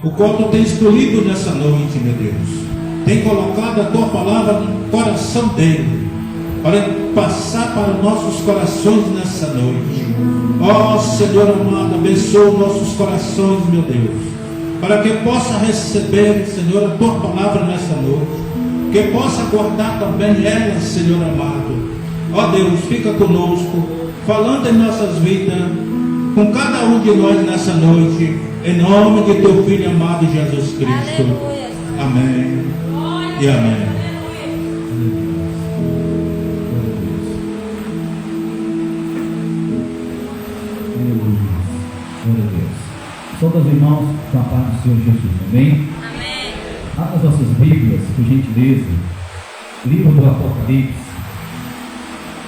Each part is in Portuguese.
o qual tu tens escolhido nessa noite, meu Deus. Tem colocado a tua palavra no coração dele, para passar para nossos corações nessa noite. Ó Senhor amado, abençoa nossos corações, meu Deus, para que possa receber, Senhor, a tua palavra nessa noite, que possa guardar também ela, Senhor amado. Ó Deus, fica conosco, falando em nossas vidas, com cada um de nós nessa noite, em nome de teu Filho amado Jesus Cristo. Aleluia. Amém e amém. Glória a Deus. Todos os irmãos, com a paz do Senhor Jesus, amém? Amém. Abra as nossas Bíblias, por gentileza. Livro do Apocalipse.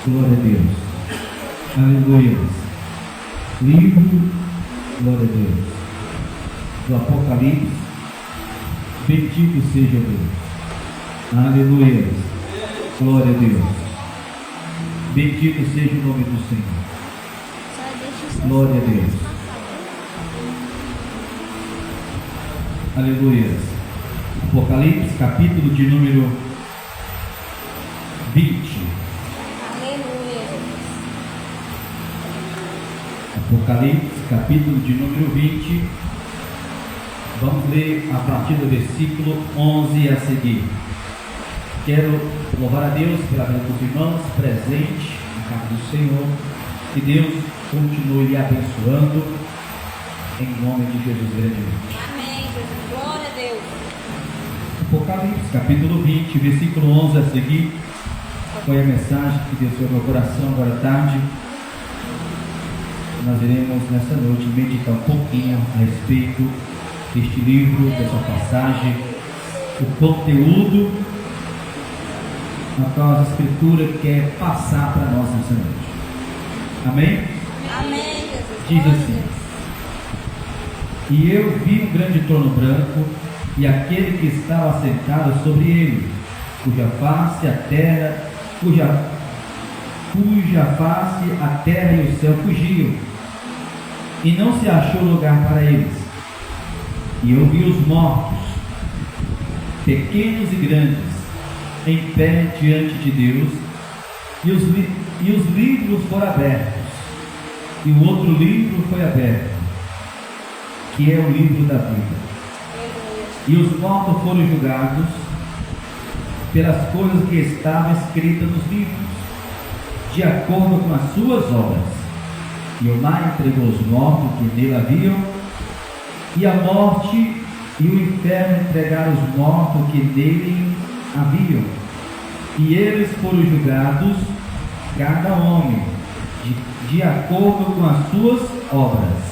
Glória a Deus. Aleluia. Livro, glória a Deus, do Apocalipse. Bendito seja Deus. Aleluia. Glória a Deus. Bendito seja o nome do Senhor. Glória a Deus. Aleluia. Apocalipse, capítulo de número 20. Aleluia. Apocalipse, capítulo de número 20. Vamos ler a partir do versículo 11 a seguir. Quero louvar a Deus pela vida dos irmãos presentes na casa do Senhor. Que Deus continue lhe abençoando, em nome de Jesus grandemente. Amém, Jesus. Glória a Deus. Apocalipse, capítulo 20, versículo 11 a seguir. Foi a mensagem que Deus deu ao meu coração agora à tarde. Nós iremos nessa noite meditar um pouquinho a respeito deste livro, dessa passagem, o conteúdo na qual a Escritura quer passar para nós nessa noite. Amém? Amém, Jesus. Diz Glória a assim: Deus. E eu vi um grande trono branco, e aquele que estava sentado sobre ele, cuja face a terra e o céu fugiam, e não se achou lugar para eles. E eu vi os mortos, pequenos e grandes, em pé diante de Deus, e os livros foram abertos, e o outro livro foi aberto, que é o livro da vida. E os mortos foram julgados pelas coisas que estavam escritas nos livros, de acordo com as suas obras. E o mar entregou os mortos que nele haviam, e a morte e o inferno entregaram os mortos que nele haviam. E eles foram julgados, cada homem, de acordo com as suas obras.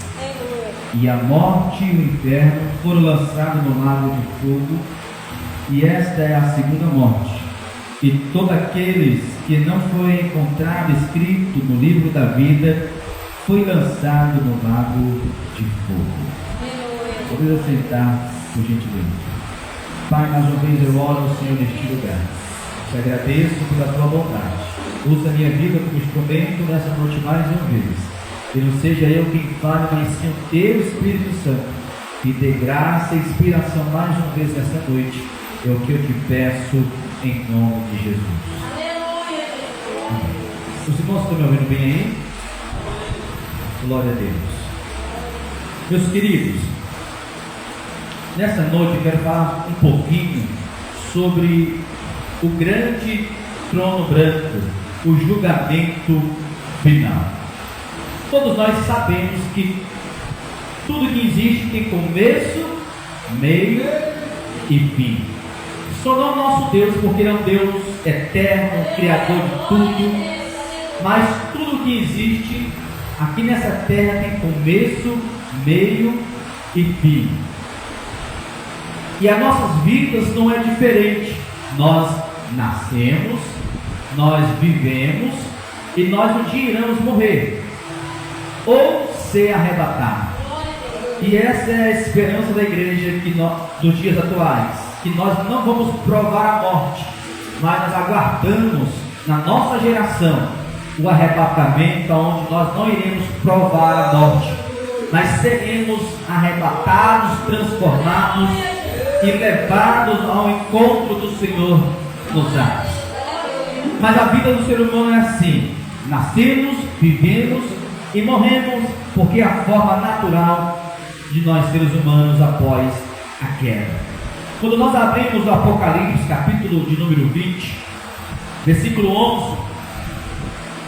E a morte e o inferno foram lançados no lago de fogo, e esta é a segunda morte. E todos aqueles que não foi encontrado escrito no livro da vida foi lançado no lago de fogo. Vamos sentar, por gentileza. Pai, mais uma vez eu oro ao Senhor neste lugar. Te agradeço pela tua bondade. Usa a minha vida como instrumento nessa noite mais uma vez. Que não seja eu quem fale, mas sim o teu Espírito Santo, que dê graça e inspiração mais uma vez nessa noite. É o que eu te peço em nome de Jesus. Amém. Os irmãos estão me ouvindo bem aí? Glória a Deus. Meus queridos, nessa noite eu quero falar um pouquinho sobre o grande trono branco, o julgamento final. Todos nós sabemos que tudo que existe tem começo, meio e fim. Só não o nosso Deus, porque Ele é um Deus eterno, Criador de tudo. Mas tudo que existe aqui nessa terra tem começo, meio e fim. E as nossas vidas não é diferente. Nós nascemos, nós vivemos e nós um dia iremos morrer ou ser arrebatados. E essa é a esperança da igreja dos dias atuais, que nós não vamos provar a morte, mas nós aguardamos na nossa geração o arrebatamento, onde nós não iremos provar a morte, mas seremos arrebatados, transformados e levados ao encontro do Senhor nos ares. Mas a vida do ser humano é assim: nascemos, vivemos e morremos, porque é a forma natural de nós seres humanos após a queda. Quando nós abrimos o Apocalipse, capítulo de número 20, versículo 11,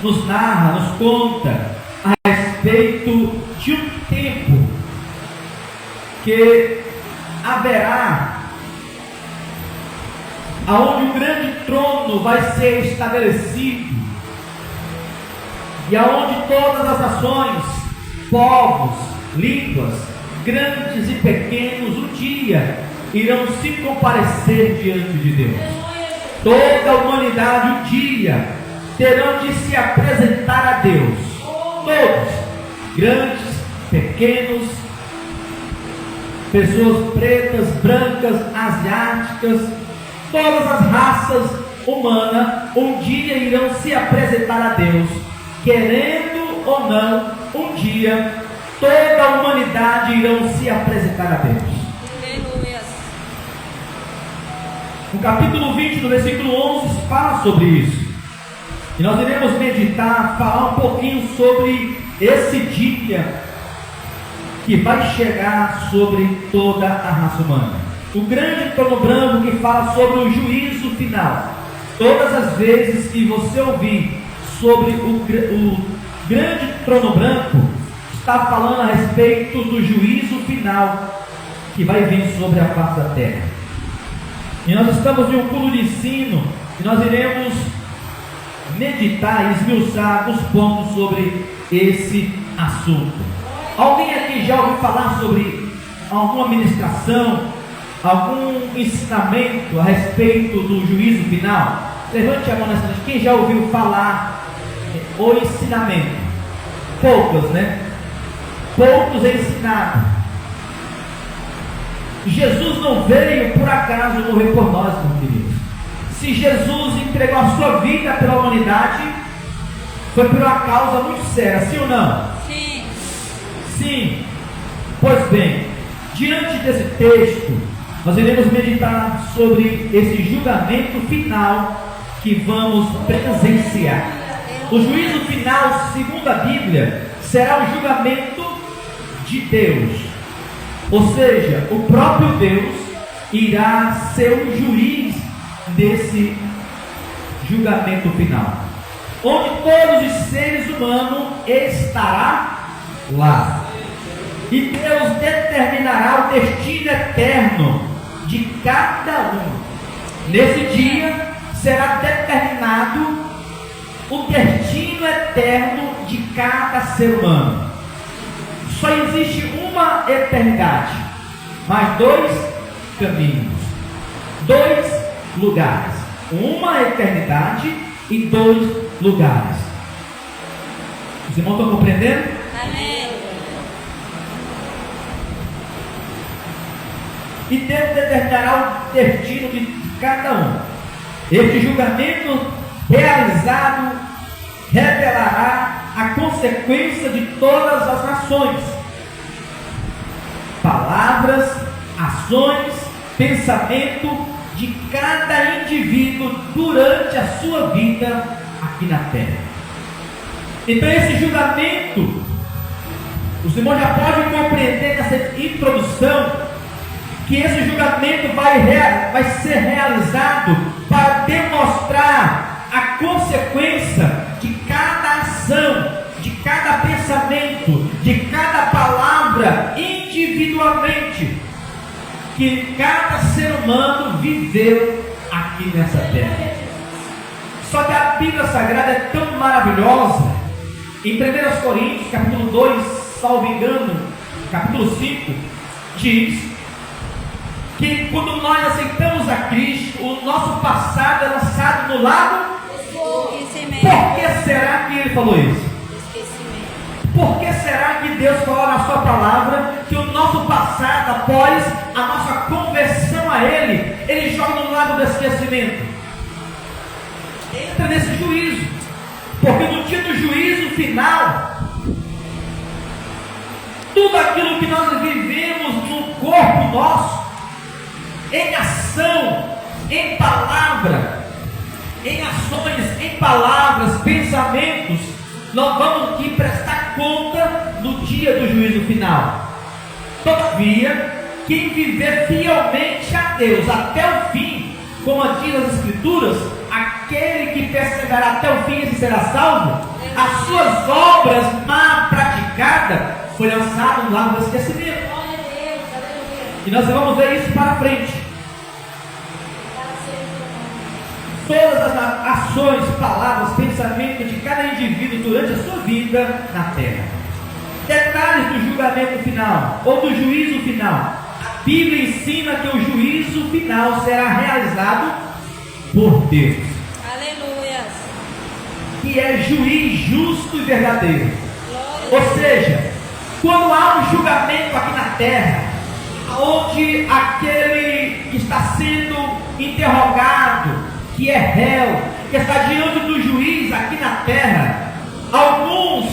nos narra, nos conta a respeito de um tempo que haverá, aonde um grande trono vai ser estabelecido, e aonde todas as nações, povos, línguas, grandes e pequenos, um dia irão se comparecer diante de Deus. Toda a humanidade um dia terão de se apresentar a Deus. Todos, grandes, pequenos, pessoas pretas, brancas, asiáticas, todas as raças humanas um dia irão se apresentar a Deus. Querendo ou não, um dia toda a humanidade irão se apresentar a Deus. Aleluia. No capítulo 20, no versículo 11, fala sobre isso. E nós iremos meditar, falar um pouquinho sobre esse dia que vai chegar sobre toda a raça humana. O grande trono branco que fala sobre o juízo final. Todas as vezes que você ouvir sobre o grande trono branco, está falando a respeito do juízo final que vai vir sobre a face da terra. E nós estamos em um curso de ensino e nós iremos meditar e esmiuçar alguns pontos sobre esse assunto. Alguém aqui já ouviu falar sobre alguma ministração, algum ensinamento a respeito do juízo final? Levante a mão nessa noite. Quem já ouviu falar o ensinamento? Poucos, né? Poucos ensinaram. Jesus não veio por acaso morrer por nós, meus queridos. Se Jesus entregou a sua vida pela humanidade, foi por uma causa muito séria, sim ou não? Sim. Sim. Pois bem, diante desse texto, nós iremos meditar sobre esse julgamento final que vamos presenciar. O juízo final, segundo a Bíblia, será o julgamento de Deus. Ou seja, o próprio Deus irá ser o juiz desse julgamento final, onde todos os seres humanos estarão lá. E Deus determinará o destino eterno de cada um. Nesse dia será determinado o destino eterno de cada ser humano. Só existe uma eternidade, mas dois caminhos, dois lugares. Uma eternidade e dois lugares. Os irmãos estão compreendendo? Amém. E Deus determinará o destino de cada um. Este julgamento realizado revelará a consequência de todas as nações, palavras, ações, pensamento de cada indivíduo durante a sua vida aqui na terra. Então esse julgamento, os irmãos já podem compreender nessa introdução que esse julgamento vai ser realizado para demonstrar a consequência de cada ação, de cada pensamento, de cada palavra individualmente que cada ser humano viveu aqui nessa terra. Só que a Bíblia Sagrada é tão maravilhosa. Em 1 Coríntios, capítulo 2, salvo engano, capítulo 5, diz que quando nós aceitamos a Cristo, o nosso passado é lançado no lago. Por que será que ele falou isso? Por que será que Deus falou na sua palavra que o nosso passado, após a nossa conversão a Ele joga no lago do esquecimento? Entra nesse juízo, porque no dia do juízo final, tudo aquilo que nós vivemos no corpo nosso, em ação, em palavra, em ações, em palavras, pensamentos, nós vamos que prestar conta no dia do juízo final. Todavia, quem viver fielmente a Deus até o fim, como diz as Escrituras, aquele que perseverar até o fim, esse será salvo. As suas obras mal praticadas foi lançado no lago do esquecimento. E nós vamos ver isso para frente. Todas as ações, palavras, pensamentos de cada indivíduo durante a sua vida na terra. Detalhes do julgamento final ou do juízo final. A Bíblia ensina que o juízo final será realizado por Deus. Aleluia. Que é juiz justo e verdadeiro. Glória. Ou seja, quando há um julgamento aqui na terra, onde aquele que está sendo interrogado, que é réu, que está diante do juiz aqui na terra, alguns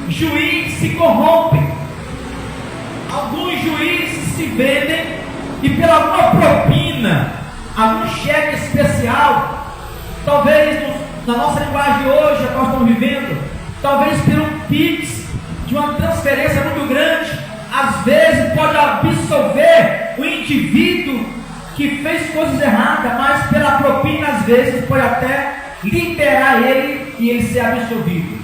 juízes se corrompem, alguns juízes se vendem e pela alguma propina, algum cheque especial, talvez na nossa linguagem hoje, que nós estamos vivendo, talvez pelo Pix, de uma transferência muito grande, às vezes pode absolver o indivíduo que fez coisas erradas, mas pela propina às vezes pode até liberar ele e ele ser absolvido.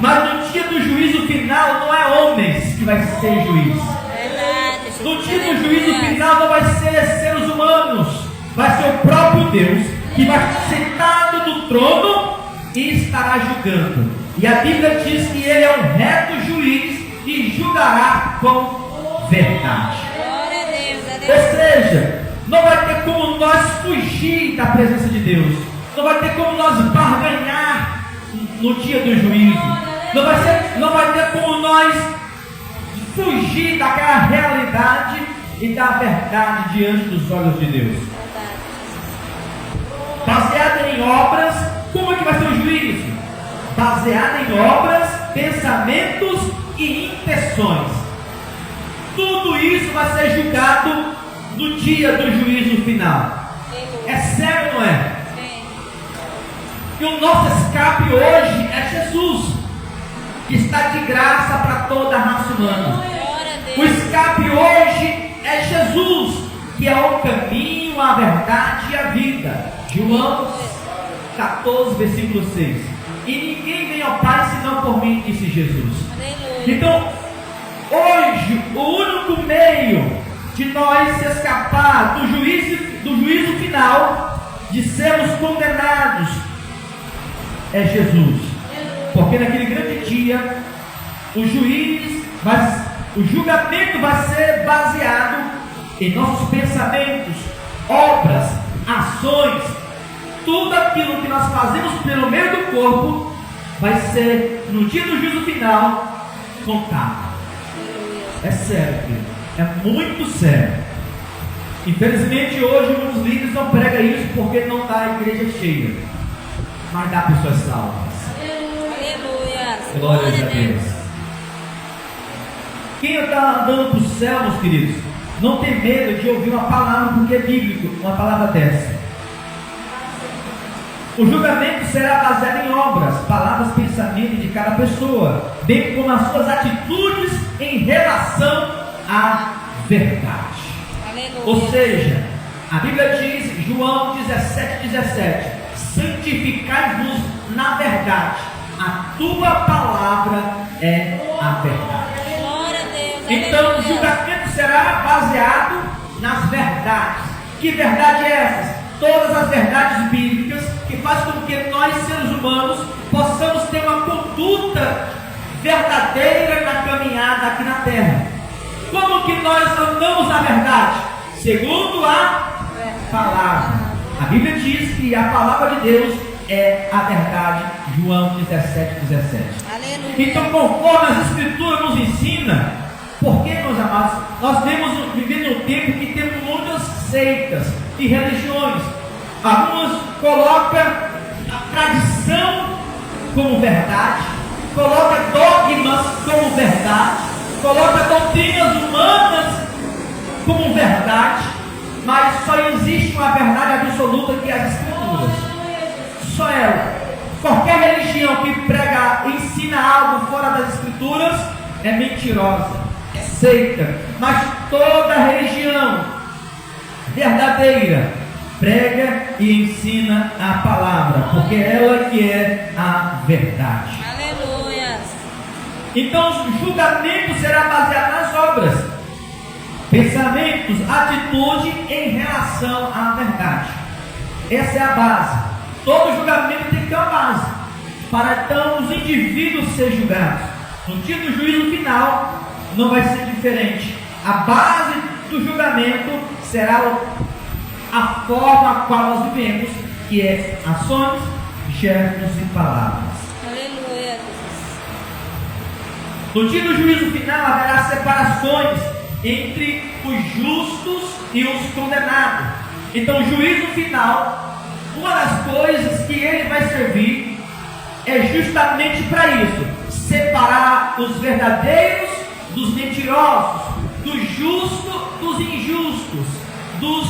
Mas no dia do juízo final não é homens que vai ser juiz. Verdade. No dia do juízo final não vai ser seres humanos, vai ser o próprio Deus que vai sentado no trono e estará julgando. E a Bíblia diz que ele é um reto juiz e julgará com verdade. Glória a Deus. Ou seja, não vai ter como nós fugir da presença de Deus. Não vai ter como nós barganhar no dia do juízo. Não vai ter como nós fugir daquela realidade e da verdade diante dos olhos de Deus. Baseado em obras, como é que vai ser o juízo? Baseado em obras, pensamentos e intenções. Tudo isso vai ser julgado no dia do juízo final. É sério, não é? E o nosso escape hoje é Jesus, que está de graça para toda a raça humana. O escape hoje é Jesus, que é o caminho, a verdade e a vida. João 14, versículo 6. E ninguém vem ao Pai senão por mim, disse Jesus. Então, hoje, o único meio de nós se escapar do juízo final, de sermos condenados, é Jesus. Porque naquele grande dia, o julgamento vai ser baseado em nossos pensamentos, obras, ações, tudo aquilo que nós fazemos pelo meio do corpo, vai ser no dia do juízo final contado. É sério, querido. É muito sério. Infelizmente hoje muitos líderes não pregam isso porque não está a igreja cheia, mas dá pessoas salvas. Aleluia. Glória a Deus. Quem está andando para o céu, meus queridos, não tem medo de ouvir uma palavra, porque é bíblico, uma palavra dessa. O julgamento será baseado em obras, palavras, pensamentos de cada pessoa, bem como as suas atitudes em relação à verdade. Aleluia. Ou seja, a Bíblia diz, João 17:17, santificai-vos na verdade, a tua palavra é a verdade. Glória a Deus. Então o Aleluia. julgamento será baseado nas verdades. Que verdade é essa? Todas as verdades bíblicas que fazem com que nós, seres humanos, possamos ter uma conduta verdadeira na caminhada aqui na terra. Como que nós andamos na verdade? Segundo a palavra. A Bíblia diz que a palavra de Deus é a verdade. João 17:17. Aleluia. Então, conforme as Escrituras nos ensinam, porque, meus amados, nós temos vivido um tempo que temos muitas seitas e religiões. Algumas colocam a tradição como verdade, colocam dogmas como verdade, coloca doutrinas humanas como verdade, mas só existe uma verdade absoluta que é as Escrituras. Só ela. Qualquer religião que prega, ensina algo fora das Escrituras é mentirosa, é seita. Mas toda religião verdadeira prega e ensina a palavra, porque ela que é a verdade. Aleluia. Então o julgamento será baseado nas obras, pensamentos, atitude em relação à verdade. Essa é a base. Todo julgamento tem que ter uma base, para então os indivíduos serem julgados. No dia do juízo final, não vai ser diferente. A base do julgamento será a forma a qual nós vivemos, que é ações, gestos e palavras. Aleluia. No dia do juízo final haverá separações entre os justos e os condenados. Então, o juízo final, uma das coisas que ele vai servir é justamente para isso: separar os verdadeiros dos mentirosos, dos justos dos injustos, dos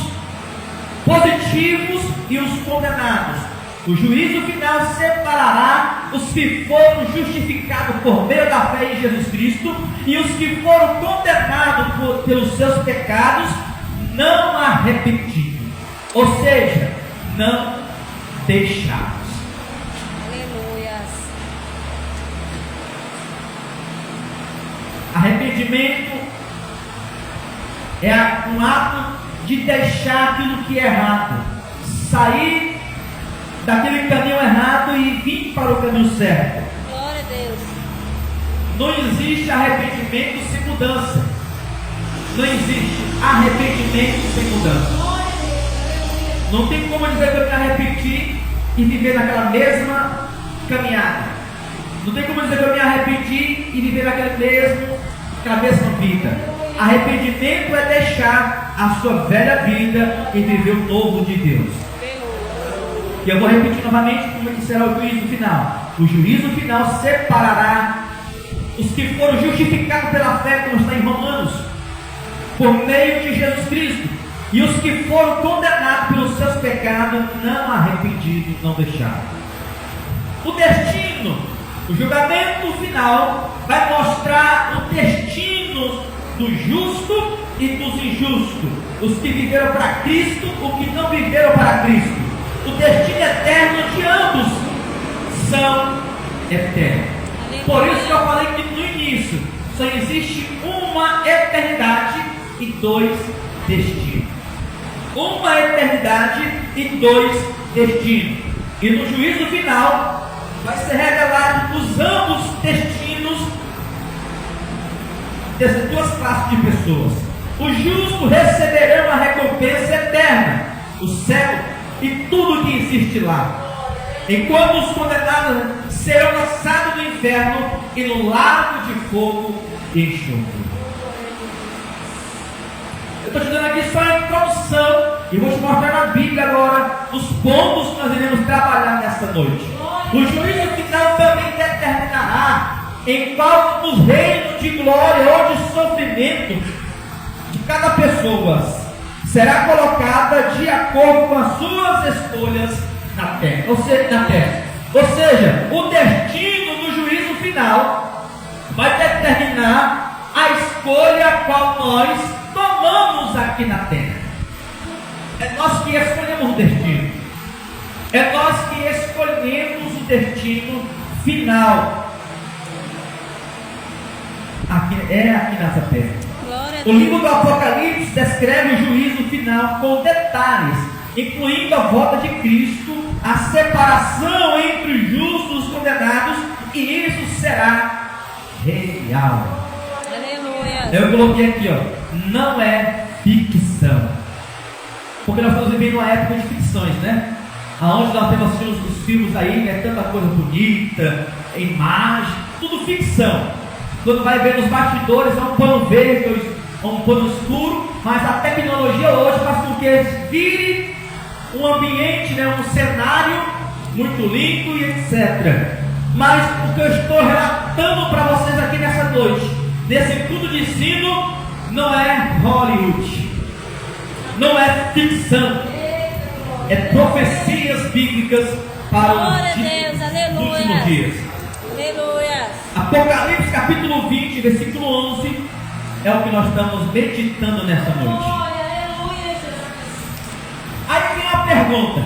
positivos e os condenados. O juízo final separará os que foram justificados por meio da fé em Jesus Cristo e os que foram condenados pelos seus pecados não arrependidos, ou seja, não deixados. Aleluia. Arrependimento é um ato de deixar aquilo que é errado, sair daquele caminho errado e vir para o caminho certo. Glória a Deus. Não existe arrependimento sem mudança. Não existe arrependimento sem mudança. Não tem como dizer que eu me arrependi e viver naquela mesma caminhada. Não tem como dizer que eu me arrependi e viver naquela mesma vida. Arrependimento é deixar a sua velha vida e viver o novo de Deus. E eu vou repetir novamente como que será o juízo final. O juízo final separará os que foram justificados pela fé, como está em Romanos, por meio de Jesus Cristo, e os que foram condenados pelos seus pecados, não arrependidos, não deixados. O destino, o julgamento final, vai mostrar o destino do justo e dos injustos, os que viveram para Cristo, os que não viveram para Cristo. O destino eterno de ambos são eternos. Por isso que eu falei que no início só existe uma eternidade e dois destinos. Uma eternidade e dois destinos. E no juízo final vai ser revelado os ambos destinos dessas duas classes de pessoas. Os justos receberão a recompensa eterna, o céu e tudo que existe lá, enquanto os condenados serão lançados no inferno e no lago de fogo e enxofre. Eu estou te dando aqui só a introdução e vou te mostrar na Bíblia agora os pontos que nós iremos trabalhar nesta noite. O juízo final também determinará em qual dos reinos de glória ou de sofrimento de cada pessoa será colocada de acordo com as suas escolhas na terra. Ou seja, o destino do juízo final vai determinar a escolha a qual nós tomamos aqui na terra. É nós que escolhemos o destino. É nós que escolhemos o destino final. Aqui nessa terra. O livro do Apocalipse descreve o juízo final com detalhes, incluindo a volta de Cristo, a separação entre os justos e os condenados, e isso será real. Aleluia. Eu coloquei aqui, não é ficção, porque nós estamos vivendo uma época de ficções, né? Aonde nós temos os filmes aí, né? Tanta coisa bonita, imagem, tudo ficção. Quando vai ver nos bastidores, é um pano verde, um pano escuro, mas a tecnologia hoje faz com que vire um ambiente, né, um cenário muito lindo e etc. Mas o que eu estou relatando para vocês aqui nessa noite nesse culto de ensino não é Hollywood, não é ficção, é profecias bíblicas para Glória a os Deus, aleluia. últimos dias. Aleluia. Apocalipse capítulo 20, versículo 11 é o que nós estamos meditando nessa noite. Glória, aleluia, Jesus. Aí vem a pergunta: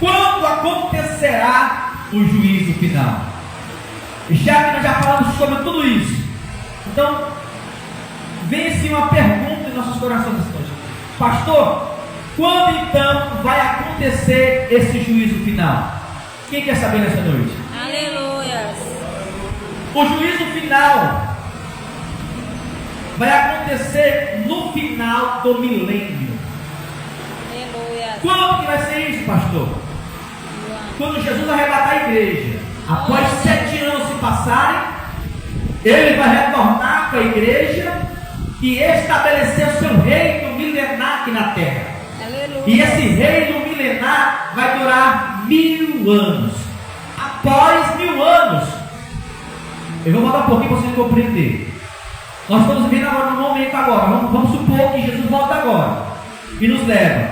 quando acontecerá o juízo final? Já que nós já falamos sobre tudo isso, então vem-se uma pergunta em nossos corações esta noite: pastor, quando então vai acontecer esse juízo final? Quem quer saber nessa noite? Aleluia. O juízo final vai acontecer no final do milênio. Aleluia. Quando que vai ser isso, pastor? Quando Jesus arrebatar a igreja. Após 7 anos se passarem, ele vai retornar para a igreja e estabelecer o seu reino milenar aqui na terra. Aleluia. E esse reino milenar vai durar 1000 anos. Após 1000 anos, eu vou falar um pouquinho para vocês compreenderem. Nós estamos vivendo agora no momento agora. Vamos supor que Jesus volta agora e nos leva.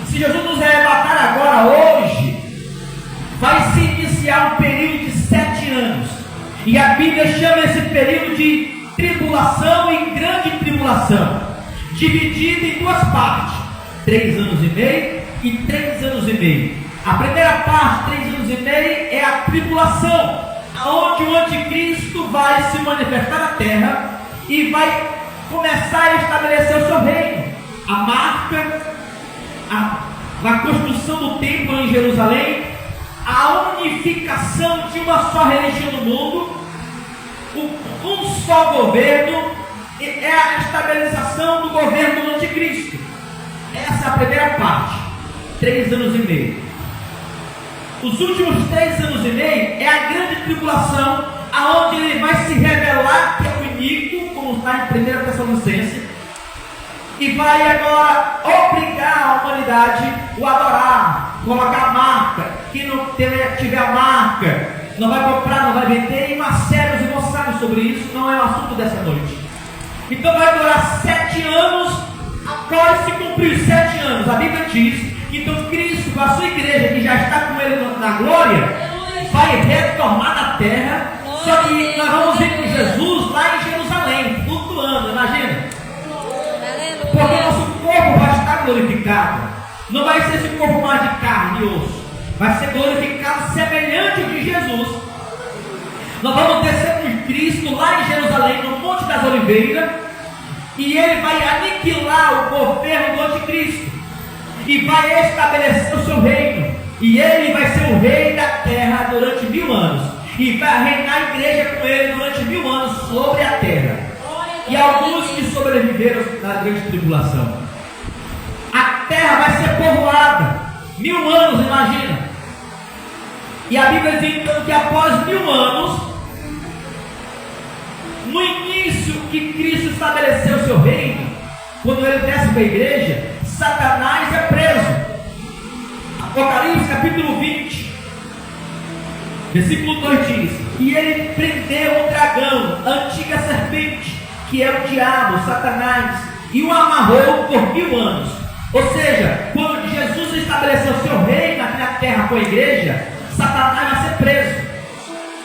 Se Jesus nos arrebatar agora, hoje, vai se iniciar um período de 7 anos. E a Bíblia chama esse período de tribulação e grande tribulação, dividido em 2 partes: 3 anos e meio e 3 anos e meio. A primeira parte, 3 anos e meio, é a tribulação, onde o anticristo vai se manifestar na terra e vai começar a estabelecer o seu reino. A marca, a construção do templo em Jerusalém, a unificação de uma só religião no mundo, um só governo, é a estabilização do governo do anticristo. Essa é a primeira parte, 3 anos e meio. Os últimos 3 anos e meio é a grande tribulação, aonde ele vai se revelar que é o iníquo, como está em 1 Tessalonicenses, e vai agora obrigar a humanidade a adorar, colocar a marca. Quem não tiver a marca não vai comprar, não vai vender. E uma série, os irmãos sabem sobre isso, não é o assunto dessa noite. Então vai durar 7 anos. Após se cumprir os 7 anos, a Bíblia diz que então Cristo, com a sua igreja, que já está com ele na glória, vai retornar na terra. Só que nós vamos ver com Jesus lá em Jerusalém, flutuando, imagina. Porque nosso corpo vai estar glorificado. Não vai ser esse corpo mais de carne e osso, vai ser glorificado semelhante ao de Jesus. Nós vamos descer com Cristo lá em Jerusalém, no Monte das Oliveiras, e ele vai aniquilar o governo do anticristo e vai estabelecer o seu reino. E ele vai ser o rei da terra durante 1000 anos, e vai reinar a igreja com ele durante 1000 anos sobre a terra. E alguns que sobreviveram na grande tribulação, a terra vai ser povoada 1000 anos, imagina. E a Bíblia diz então que após 1000 anos, no início que Cristo estabeleceu o seu reino, quando ele desce para a igreja, Satanás é preso. Apocalipse capítulo 20, versículo 2 diz: e ele prendeu o dragão, a antiga serpente, que é o diabo, Satanás, e o amarrou por 1000 anos. Ou seja, quando Jesus estabeleceu o seu reino aqui na terra com a igreja, Satanás vai ser preso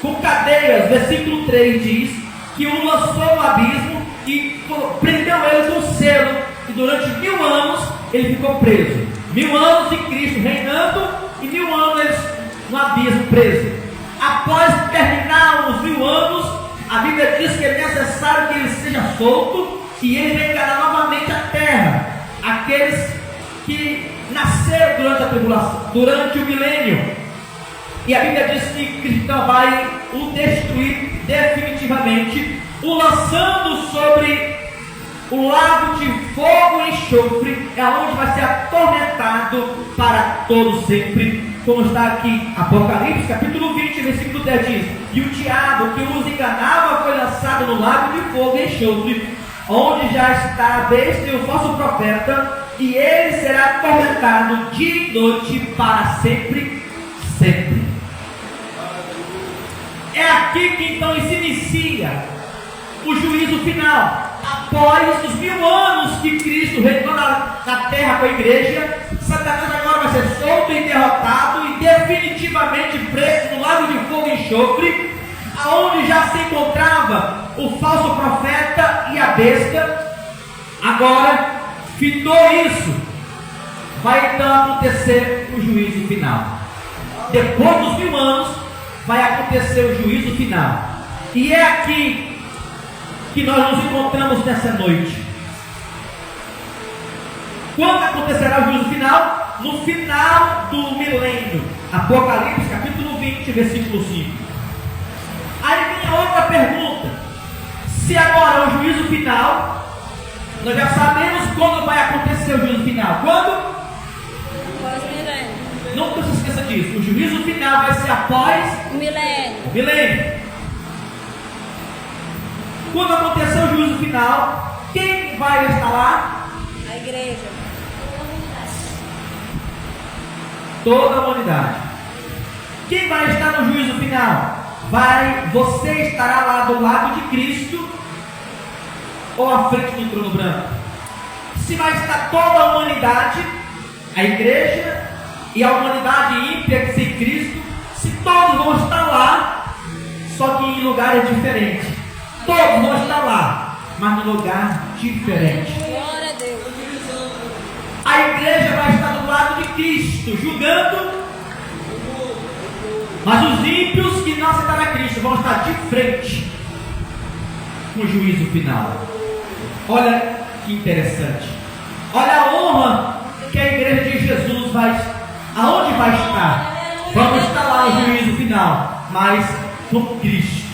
com cadeias. Versículo 3 diz que o lançou no abismo e prendeu ele com selo, e durante 1000 anos ele ficou preso. 1000 anos de Cristo reinando e 1000 anos no abismo preso. Após terminar os 1000 anos, a Bíblia diz que é necessário que ele seja solto e ele reinará novamente a terra. Aqueles que nasceram durante a tribulação, durante o milênio. E a Bíblia diz que Cristo vai o destruir definitivamente, o lançando sobre o lago de fogo e enxofre, é onde vai ser atormentado para todo sempre. Como está aqui, Apocalipse capítulo 20, versículo 10 diz: e o diabo que os enganava foi lançado no lago de fogo e enxofre, onde já está a besta e o falso profeta, e ele será atormentado dia e noite para sempre, sempre. É aqui que então se inicia o juízo final. Após os 1000 anos que Cristo reinou na terra com a igreja, Satanás agora vai ser solto e derrotado e definitivamente preso no lago de fogo e enxofre, aonde já se encontrava o falso profeta e a besta. Agora, fitou isso, vai então acontecer o juízo final. Depois dos 1000 anos, vai acontecer o juízo final. E é aqui que nós nos encontramos nessa noite. Quando acontecerá o juízo final? No final do milênio. Apocalipse capítulo 20, versículo 5. Aí vem a outra pergunta. Se agora é o juízo final, nós já sabemos quando vai acontecer o juízo final. Quando? Após o milênio. Nunca se esqueça disso. O juízo final vai ser após O milênio. o milênio. Quando acontecer o juízo final, quem vai estar lá? A igreja. Toda a humanidade. Quem vai estar no juízo final? Você estará lá do lado de Cristo ou à frente do trono branco? Se vai estar toda a humanidade, a igreja e a humanidade ímpia sem Cristo, se todos vão estar lá, só que em lugares diferentes. Todos vão estar lá, mas num lugar diferente. Glória a Deus. A igreja vai estar do lado de Cristo, julgando, mas os ímpios que não aceitaram a Cristo vão estar de frente no juízo final. Olha que interessante. Olha a honra que a igreja de Jesus aonde vai estar? Vamos estar lá no juízo final, mas com Cristo,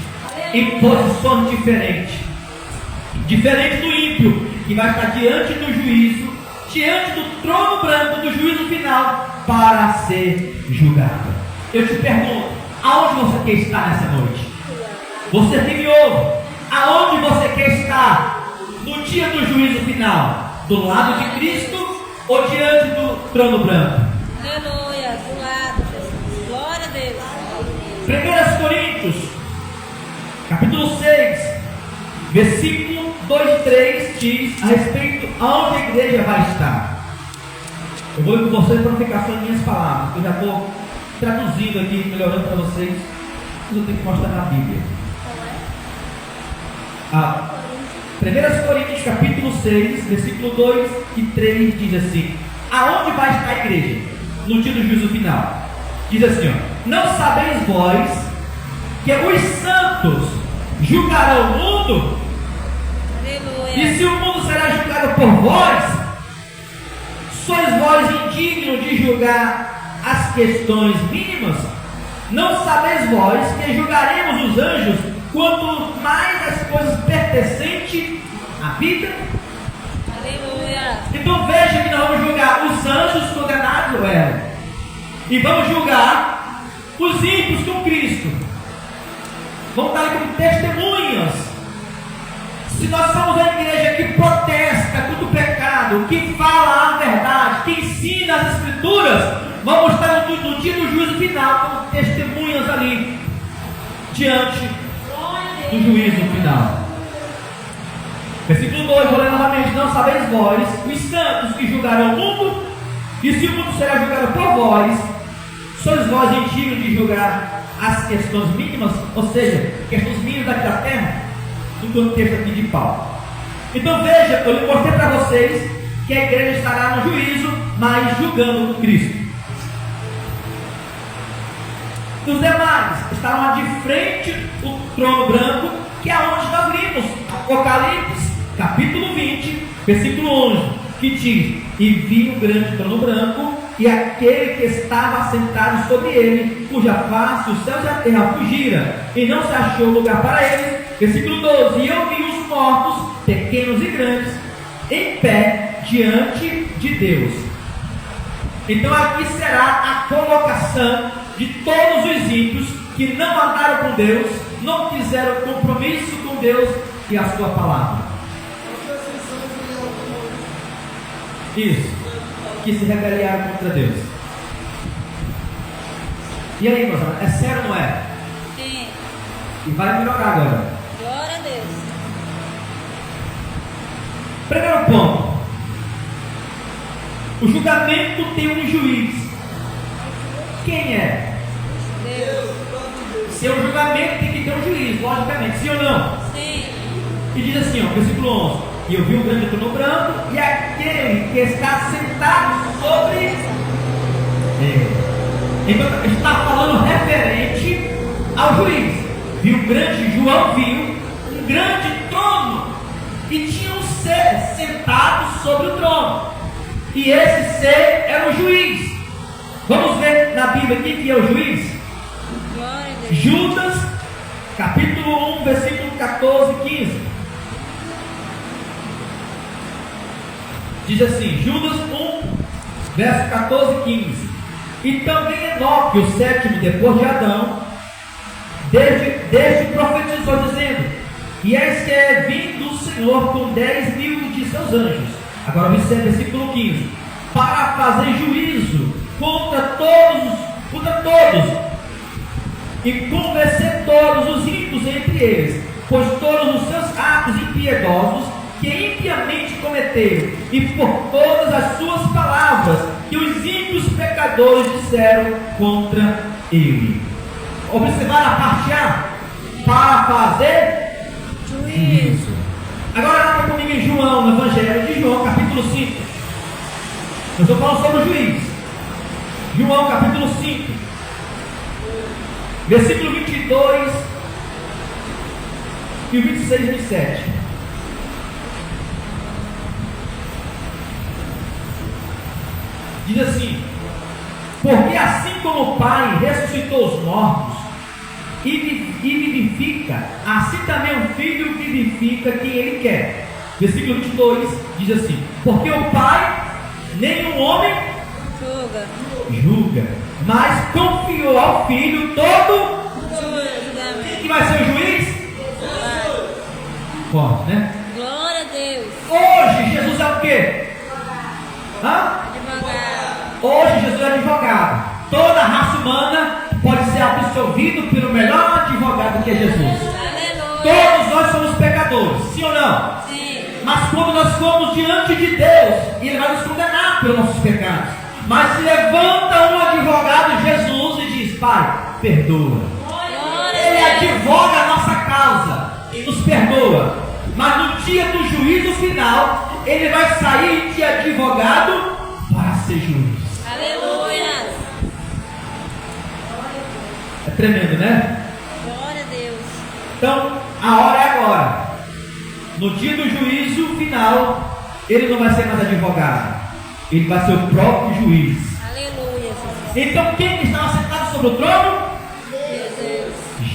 em posições diferentes. Diferente do ímpio, que vai estar diante do juízo, diante do trono branco do juízo final, para ser julgado. Eu te pergunto, aonde você quer estar nessa noite? Você que me ouve, aonde você quer estar no dia do juízo final? Do lado de Cristo ou diante do trono branco? Aleluia. Do lado, Jesus. Glória a Deus. 1 Coríntios, capítulo 6, versículo 2 e 3 diz a respeito aonde a igreja vai estar. Eu vou ler com vocês para não ficar só em minhas palavras. Eu já estou traduzindo aqui, melhorando para vocês. Mas eu tenho que mostrar na Bíblia. 1 Coríntios capítulo 6, versículo 2 e 3 diz assim: aonde vai estar a igreja no dia do juízo final? Diz assim, ó: não sabeis vós que os santos julgarão o mundo? Aleluia. E se o mundo será julgado por vós, sois vós indignos de julgar as questões mínimas? Não sabeis vós que julgaremos os anjos, quanto mais as coisas pertencentes à vida? Aleluia. Então veja que nós vamos julgar os anjos condenados, e vamos julgar os ímpios com Cristo. Vamos estar ali como testemunhas. Se nós somos a igreja que protesta contra o pecado, que fala a verdade, que ensina as escrituras, vamos estar no dia do juízo final como testemunhas ali diante do juízo final. Versículo 2, vou ler novamente: não sabeis vós os santos que julgarão o mundo? E se o mundo será julgado por vós, sois vós indignos de julgar as questões mínimas, ou seja, questões mínimas daqui da terra, no contexto aqui de Paulo. Então veja, eu mostrei para vocês que a igreja estará no juízo, mas julgando Cristo. Os demais estarão de frente o trono branco, que é onde nós vimos Apocalipse capítulo 20, versículo 11, que diz: e vi um grande trono branco, e aquele que estava sentado sobre ele, cuja face os céus e a terra fugiram, e não se achou lugar para eles. Versículo 12: e eu vi os mortos, pequenos e grandes, em pé diante de Deus. Então aqui será a colocação de todos os ímpios que não andaram com Deus, não fizeram compromisso com Deus e a sua palavra. Isso, que se rebeliaram contra Deus. E aí, meus amados, é sério ou não é? Sim. E vai melhorar agora. Glória a Deus. Primeiro ponto. O julgamento tem um juiz. Quem é? Deus. Seu julgamento tem que ter um juiz, logicamente, sim ou não? Sim. E diz assim, ó, versículo 11: E eu vi um grande trono branco, e aquele que está sentado sobre. Então, a gente está falando referente ao juiz. João viu um grande trono, e tinha um ser sentado sobre o trono, e esse ser era o juiz. Vamos ver na Bíblia quem que é o juiz? Glória a Deus. Judas, capítulo 1, versículo 14 e 15. Diz assim, Judas 1, verso 14 e 15. E também Enoque, o sétimo depois de Adão, desde profetizou, dizendo: E eis que é vindo o Senhor com 10.000 de seus anjos. Agora observe versículo 15: Para fazer juízo contra todos, e convencer todos os ímpios entre eles, pois todos os seus atos impiedosos que impiamente cometeram, e por todas as suas palavras que os ímpios pecadores disseram contra ele. Observar a parte A, para fazer juízo. Agora abra comigo em João, no Evangelho de João, capítulo 5. Eu estou falando sobre o juiz. João, capítulo 5, versículo 22 e 26 e 27. Diz assim: Porque assim como o Pai ressuscitou os mortos e vivifica, assim também o Filho vivifica quem Ele quer. Versículo 22 diz assim: Porque o Pai, nenhum homem julga, mas confiou ao Filho todo. Quem que vai ser o juiz? Forte, né? Glória a Deus. Hoje Jesus é o quê? Advogado. Hoje Jesus é advogado. Toda a raça humana pode ser absolvido pelo melhor advogado que é Jesus. Aleluia. Todos nós somos pecadores, sim ou não? Sim. Mas quando nós formos diante de Deus, Ele vai nos condenar pelos nossos pecados. Mas se levanta um advogado, Jesus, e diz: Pai, perdoa. Glória Ele a Deus. advoga a nossa causa e nos perdoa. Mas no dia do juízo final, Ele vai sair de advogado para ser juiz. Aleluia. É tremendo, né? Glória a Deus. Então, a hora é agora. No dia do juízo final, Ele não vai ser mais advogado. Ele vai ser o próprio juiz. Aleluia. Então, quem estava sentado sobre o trono?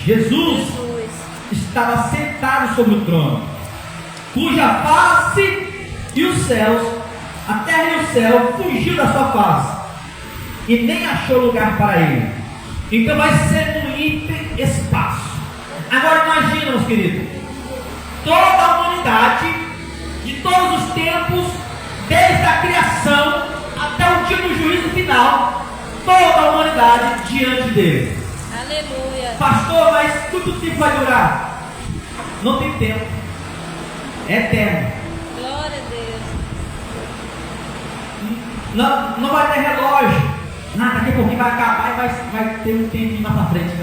Jesus. Jesus estava sentado sobre o trono, cuja face e os céus, a terra e o céu, fugiu da sua face, e nem achou lugar para ele. Então vai ser um hiperespaço. Agora imagina, meus queridos, toda a humanidade, de todos os tempos, desde a criação até o dia do juízo final, toda a humanidade diante dele. Aleluia. Pastor, mas quanto tempo vai durar? Não tem tempo. É eterno. Glória a Deus. Não vai ter relógio. Daqui a pouquinho vai acabar e vai ter um tempinho mais para frente.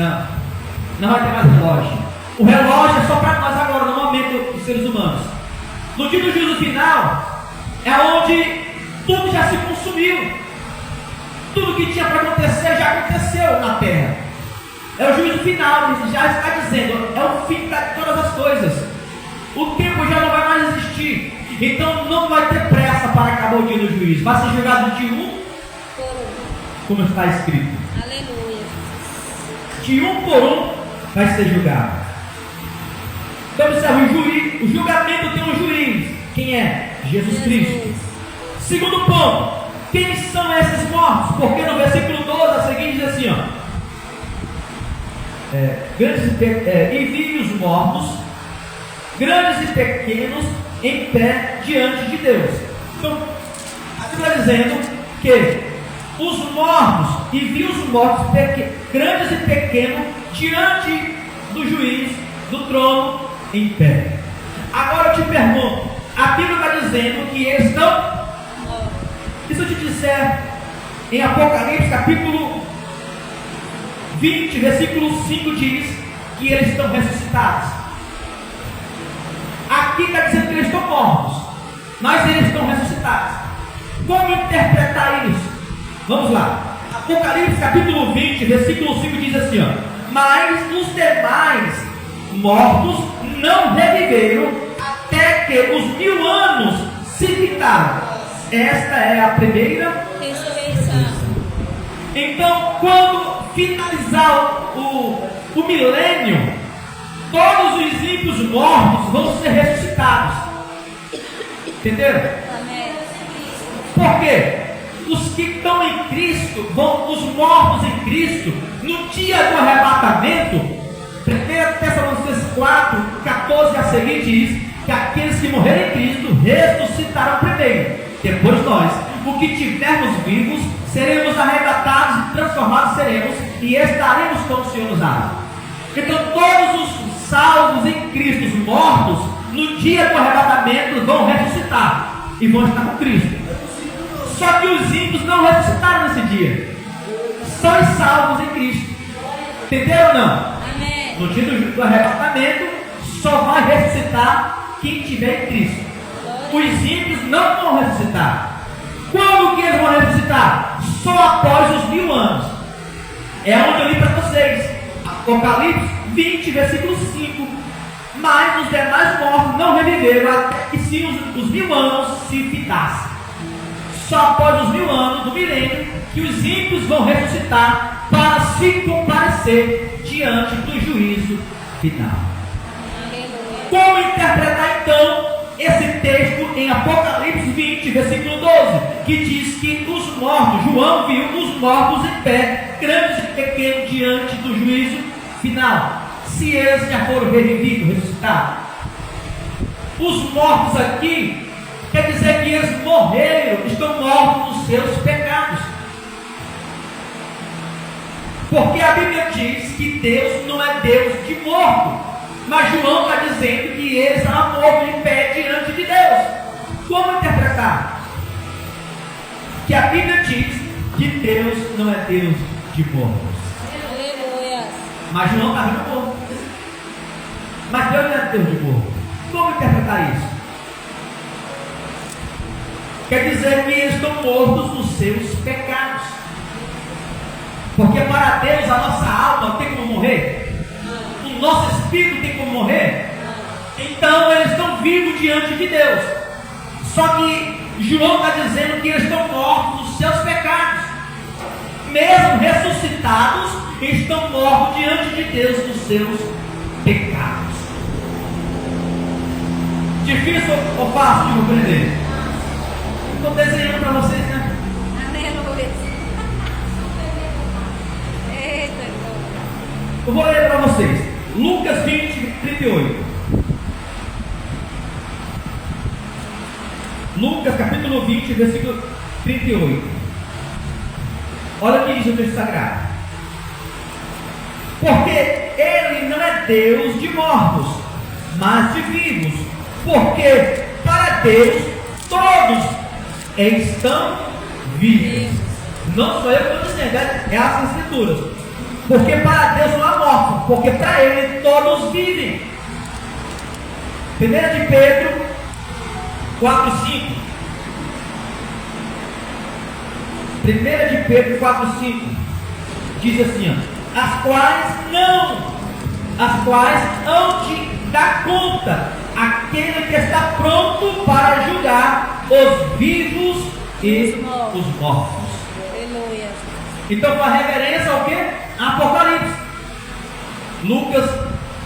Não vai ter mais relógio. O relógio é só para nós agora, no momento dos seres humanos. No dia do juízo final, é onde tudo já se consumiu. Tudo que tinha para acontecer já aconteceu na terra. É o juízo final, ele já está dizendo, é o fim de todas as coisas. O tempo já não vai mais existir. Então não vai ter pressa para acabar o dia do juízo. Vai ser julgado de um, como está escrito. Aleluia. De um por um vai ser julgado. Então observe, o julgamento tem um juiz. Quem é? Jesus Cristo. Segundo ponto, quem são esses mortos? Porque no versículo 12 a seguinte diz assim, ó. E vi os mortos, grandes e pequenos, em pé diante de Deus. Então, aqui está dizendo que os mortos, e vi os mortos, grandes e pequenos, diante do juiz, do trono, em pé. Agora eu te pergunto, a Bíblia está dizendo que eles estão... E se eu te disser, em Apocalipse, capítulo 20, versículo 5, diz que eles estão ressuscitados. Aqui está dizendo que eles estão mortos, mas eles estão ressuscitados. Como interpretar isso? Vamos lá. Apocalipse capítulo 20, versículo 5 diz assim, ó: mas os demais mortos não reviveram até que os 1000 anos se fitaram. Esta é a primeira Ressurreição. Então, quando finalizar o milênio, todos os ímpios mortos vão ser ressuscitados. Entenderam? Amém. Por quê? Os que estão em Cristo, os mortos em Cristo, no dia do arrebatamento, 1 Tessalonicenses 4, 14 a seguir diz que aqueles que morrerem em Cristo ressuscitarão primeiro. Depois nós, o que tivermos vivos, seremos arrebatados e transformados seremos, e estaremos com o Senhor nos ares. Então todos os salvos em Cristo, os mortos, no dia do arrebatamento vão ressuscitar e vão estar com Cristo. Só que os ímpios não ressuscitaram nesse dia. São os salvos em Cristo. Entenderam ou não? Amém. No dia do arrebatamento, só vai ressuscitar quem estiver em Cristo. Os ímpios não vão ressuscitar. Quando que eles vão ressuscitar? Só após os 1000 anos. É onde eu li para vocês. Apocalipse 20, versículo 5. Mas os demais mortos não reviveram até que se os 1000 anos se fitassem. Só após os 1000 anos do milênio que os ímpios vão ressuscitar para se comparecer diante do juízo final. Aleluia. Como interpretar então esse texto em Apocalipse 20, versículo 12, que diz que os mortos, João viu os mortos em pé, grandes e pequenos, diante do juízo final, se eles já foram revividos, ressuscitados. Os mortos aqui quer dizer que eles morreram, estão mortos nos seus pecados. Porque a Bíblia diz que Deus não é Deus de morto, mas João está dizendo que eles estavam mortos em pé diante de Deus. Como interpretar? Que a Bíblia diz que Deus não é Deus de mortos, Aleluia. mas João está vendo morto. Mas Deus não é Deus de morto. Como interpretar isso? Quer dizer que eles estão mortos nos seus pecados. Porque para Deus a nossa alma tem como morrer? O nosso espírito tem como morrer? Então eles estão vivos diante de Deus. Só que João está dizendo que eles estão mortos nos seus pecados. Mesmo ressuscitados, estão mortos diante de Deus nos seus pecados. Difícil ou fácil de compreender? Estou desenhando para vocês, né? Aleluia. Eita, glória. Eu vou ler para vocês. Lucas 20, 38. Lucas capítulo 20, versículo 38. Olha o que diz o texto sagrado. Porque ele não é Deus de mortos, mas de vivos. Porque para Deus todos estão vivos. Não sou eu que estou dizendo, é as escrituras. Porque para Deus não há morte, porque para Ele todos vivem. 1 de Pedro 4,5. 1 de Pedro 4,5 diz assim, ó: as quais hão de dar conta aquele que está pronto para julgar os vivos e os mortos. Aleluia. Então, com a reverência ao que? Apocalipse. Lucas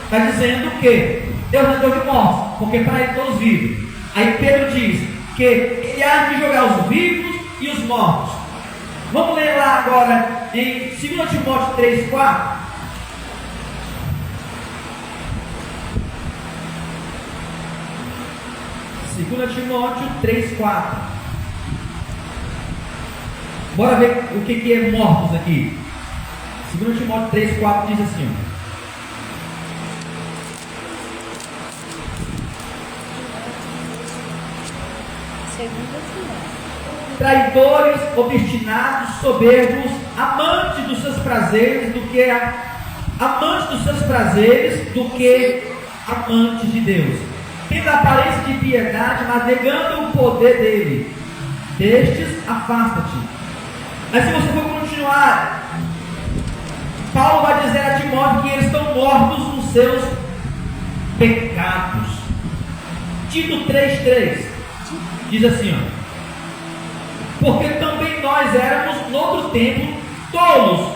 está dizendo que Deus não é Deus de mortos, porque para ele todos vivem. Aí Pedro diz que ele há de julgar os vivos e os mortos. Vamos ler lá agora em 2 Timóteo 3, 4. 2 Timóteo 3, 4. Bora ver o que é mortos aqui. 2 Timóteo 3, 4 diz assim: traidores, obstinados, soberbos, amantes dos seus prazeres do que amantes de Deus, tendo a aparência de piedade, mas negando o poder dele. Destes, afasta-te. Mas se você for continuar, Paulo vai dizer a Timóteo que eles estão mortos nos seus pecados. Tito 3,3 diz assim, porque também nós éramos, no outro tempo, tolos,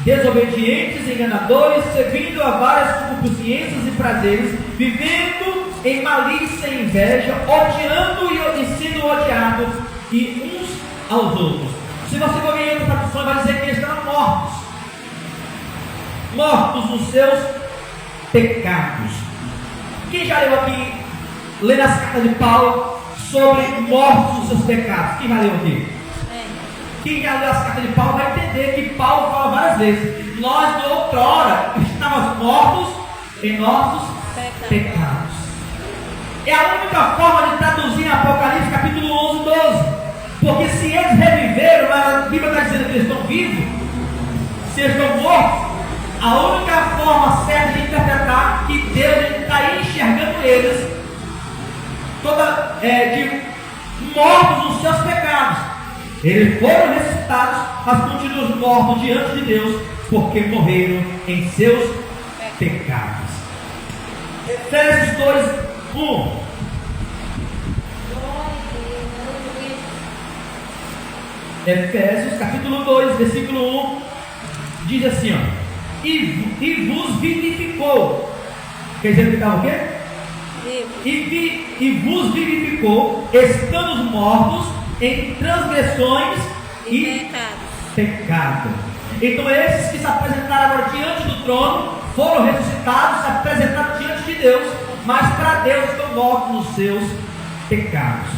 desobedientes, enganadores, servindo a várias concupiscências e prazeres, vivendo em malícia e inveja, odiando e sendo odiados e uns aos outros. Se você for ver outra tradução, vai dizer que eles estão mortos nos seus pecados. Quem já leu aqui, lendo as cartas de Paulo sobre mortos nos seus pecados? Quem já leu aqui? Quem já leu as cartas de Paulo vai entender que Paulo fala várias vezes: nós outrora estávamos mortos em nossos pecados. É a única forma de traduzir em Apocalipse capítulo 11, 12. Porque se eles reviveram, mas a Bíblia está dizendo que eles estão vivos, se eles estão mortos, a única forma certa de interpretar que Deus está enxergando eles de mortos nos seus pecados. Eles foram ressuscitados, mas continuam mortos diante de Deus, porque morreram em seus pecados. Efésios 2:1. Efésios capítulo 2, versículo 1 diz assim, e vos vivificou. Quer dizer que está o quê? E vos vivificou, estando mortos em transgressões e pecado. Então esses que se apresentaram agora diante do trono foram ressuscitados, se apresentaram diante de Deus, mas para Deus estão mortos nos seus pecados.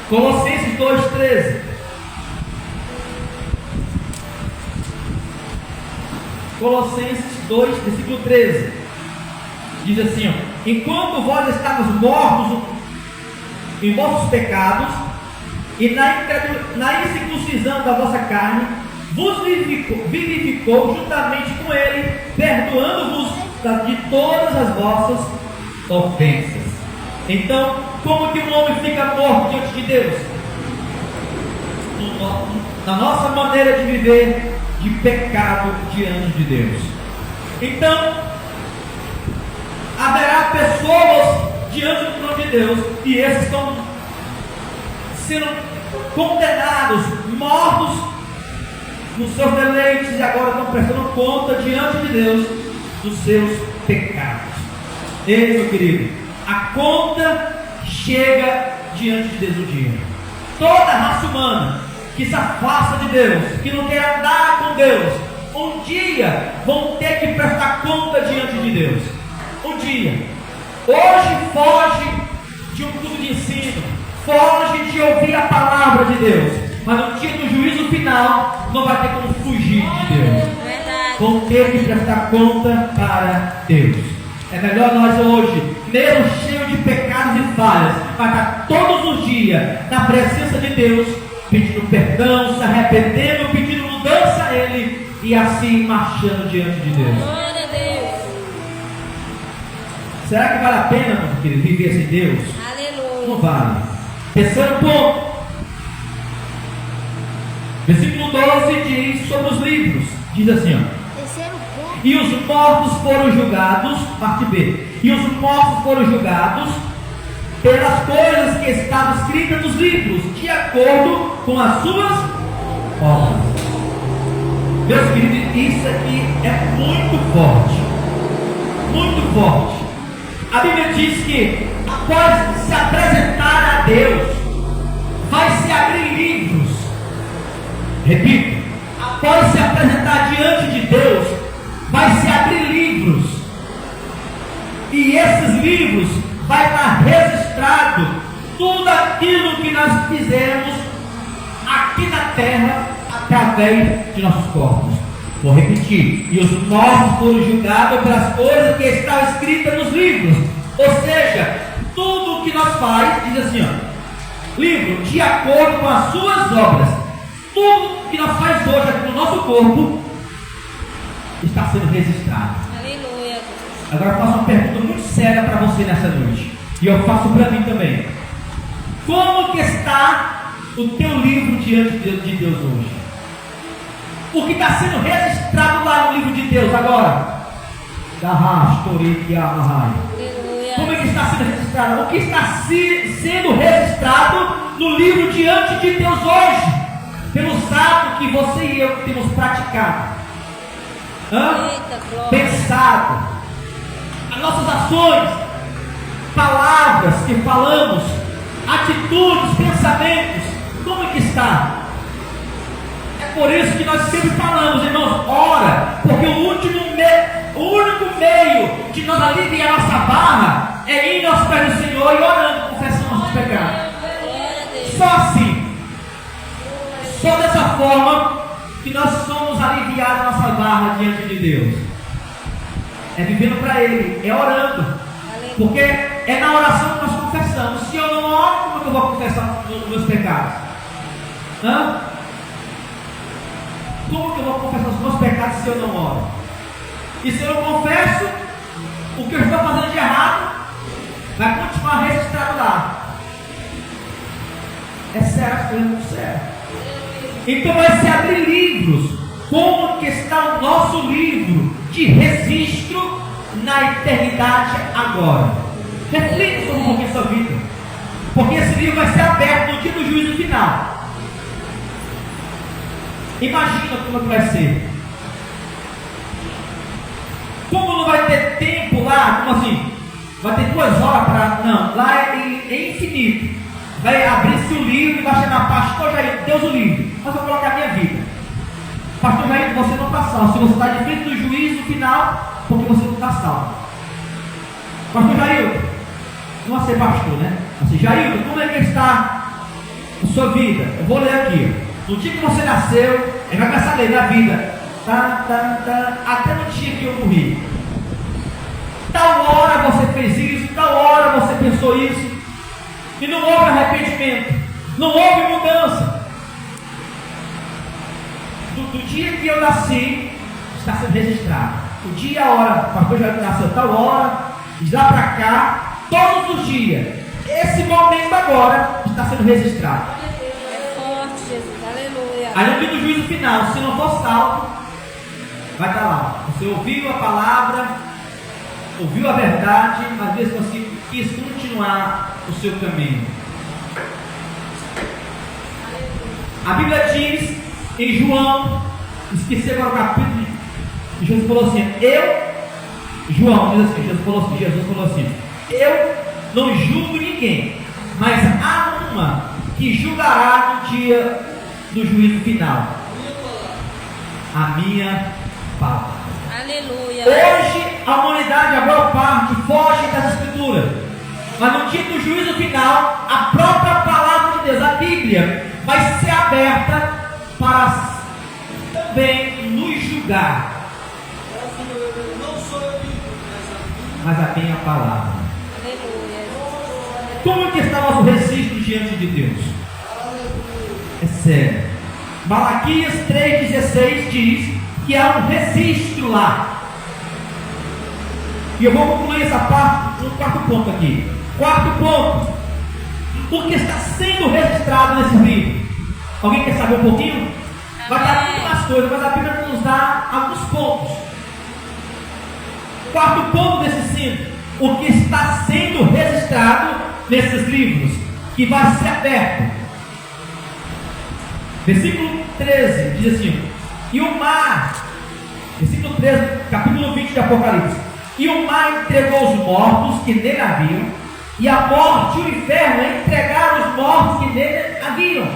Colossenses 2,13. Colossenses 2, versículo 13. Diz assim, enquanto vós estavas mortos em vossos pecados e na incircuncisão da vossa carne, vos vivificou juntamente com ele, perdoando-vos de todas as vossas ofensas. Então, como que um homem fica morto diante de Deus? Na nossa maneira de viver de pecado diante de Deus. Então, haverá pessoas diante do trono de Deus e esses estão sendo condenados, mortos nos seus deleites e agora estão prestando conta diante de Deus dos seus pecados. Ei, meu querido, a conta chega diante de Deus um dia. Toda a raça humana que se afasta de Deus, que não quer andar com Deus, um dia vão ter que prestar conta diante de Deus. Um dia. Hoje foge de um culto de ensino, foge de ouvir a palavra de Deus, mas no dia do juízo final não vai ter como fugir de Deus. Vão ter que prestar conta para Deus. É melhor nós hoje, mesmo cheio de pecados e falhas, mas estar todos os dias na presença de Deus, pedindo perdão, se arrependendo, pedindo mudança a Ele e assim marchando diante de Deus. Glória a Deus. Será que vale a pena, meu querido, viver sem Deus? Aleluia. Não vale. Terceiro ponto. Versículo 12 diz sobre os livros. Diz assim, Terceiro ponto. e os mortos foram julgados, parte B, e os mortos foram julgados pelas coisas que estavam escritas nos livros, de acordo com as suas obras. Meus queridos, isso aqui é muito forte. Muito forte. A Bíblia diz que após se apresentar a Deus, vai se abrir livros. Repito, após se apresentar diante de Deus, vai se abrir livros. E esses livros vai estar registrado tudo aquilo que nós fizemos aqui na terra através de nossos corpos. Vou repetir. E os mortos foram julgados pelas coisas que estavam escritas nos livros. Ou seja, tudo que nós faz, diz assim, ó, livro de acordo com as suas obras. Tudo que nós faz hoje aqui no nosso corpo está sendo registrado. Aleluia. Agora eu faço uma pergunta muito séria para você nessa noite, e eu faço para mim também. Como que está o teu livro diante de Deus hoje? O que está sendo registrado lá no livro de Deus agora? Como é que está sendo registrado? O que está sendo registrado no livro diante de Deus hoje? Pelos atos que você e eu temos praticado, pensado, as nossas ações, palavras que falamos, atitudes, pensamentos, como é que está? É por isso que nós sempre falamos, irmãos, ora, porque o único meio de nós aliviar a nossa barra é ir aos pés do Senhor e orando, confessando nossos pecados. Só assim, só dessa forma que nós somos aliviados a nossa barra diante de Deus. É vivendo para Ele, é orando, porque é na oração que nós confessamos. Se eu não oro, como é que eu vou confessar os meus pecados? Como que eu vou confessar os meus pecados se eu não oro? E se eu não confesso, o que eu estou fazendo de errado vai continuar registrado lá. É certo, é muito certo. Então vai se abrir livros. Como que está o nosso livro de registro na eternidade agora? Reflita sobre um pouquinho a sua vida, porque esse livro vai ser aberto no dia do juízo final. Imagina como que vai ser. Como não vai ter tempo lá, como assim? Vai ter 2 horas para... Não, lá é infinito. Vai abrir-se o livro e vai chamar Pastor Jair, Deus o livre. Mas eu vou colocar a minha vida. Pastor Jair, você não está salvo. Se você está de frente do juízo final, porque você não está salvo. Pastor Jair, não vai ser pastor, né? Assim, Jair, como é que está a sua vida? Eu vou ler aqui. No dia que você nasceu, ele vai começar a ler na vida. Até no dia que eu morri. Tal hora você fez isso, tal hora você pensou isso. E não houve arrependimento, não houve mudança. Do dia que eu nasci, está sendo registrado. O dia e a hora, o pastor já nasceu tal hora, de lá para cá, todos os dias. Esse momento agora está sendo registrado. É forte, Jesus, aleluia. Aí no dia do juízo final, se não for salvo, vai estar lá. Você ouviu a palavra, ouviu a verdade, mas mesmo assim quis continuar o seu caminho. A Bíblia diz em João, esqueci agora o capítulo, Jesus falou assim, João diz assim, Jesus falou assim, eu não julgo ninguém, mas há uma que julgará no dia do juízo final. A minha palavra. Aleluia. Hoje a humanidade, a maior parte, foge das escrituras. Mas no dia do juízo final, a própria palavra de Deus, a Bíblia, vai ser aberta para também nos julgar. Mas a minha palavra. Aleluia. Como que está nosso registro diante de Deus? É sério. Malaquias 3,16 diz que há um registro lá. E eu vou concluir essa parte no 4º ponto aqui. 4º ponto. O que está sendo registrado nesse livro? Alguém quer saber um pouquinho? Vai dar muito mais coisas, mas a Bíblia nos dá alguns pontos. 4º ponto desses 5. O que está sendo registrado nesses livros, que vai ser aberto. Versículo 13 diz assim: e o mar, versículo 13, capítulo 20 de Apocalipse, e o mar entregou os mortos que nele haviam, e a morte e o inferno entregaram os mortos que nele haviam,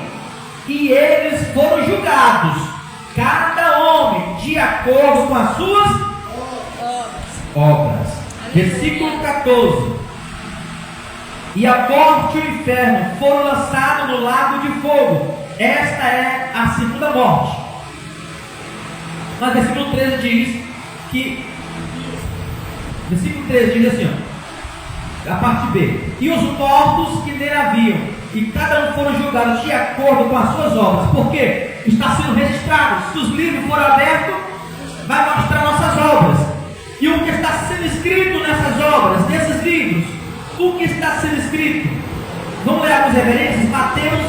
e eles foram julgados, cada homem de acordo com as suas obras. Versículo 14: e a morte e o inferno foram lançados no lago de fogo. Esta é a segunda morte. Mas versículo 13 diz que, versículo 13 diz assim, a parte B. E os mortos que nele haviam, e cada um foram julgados de acordo com as suas obras. Porque está sendo registrado. Se os livros forem abertos, vai mostrar nossas obras. E o que está sendo escrito nessas obras, nesses livros, o que está sendo escrito? Vamos ler algumas referências? Mateus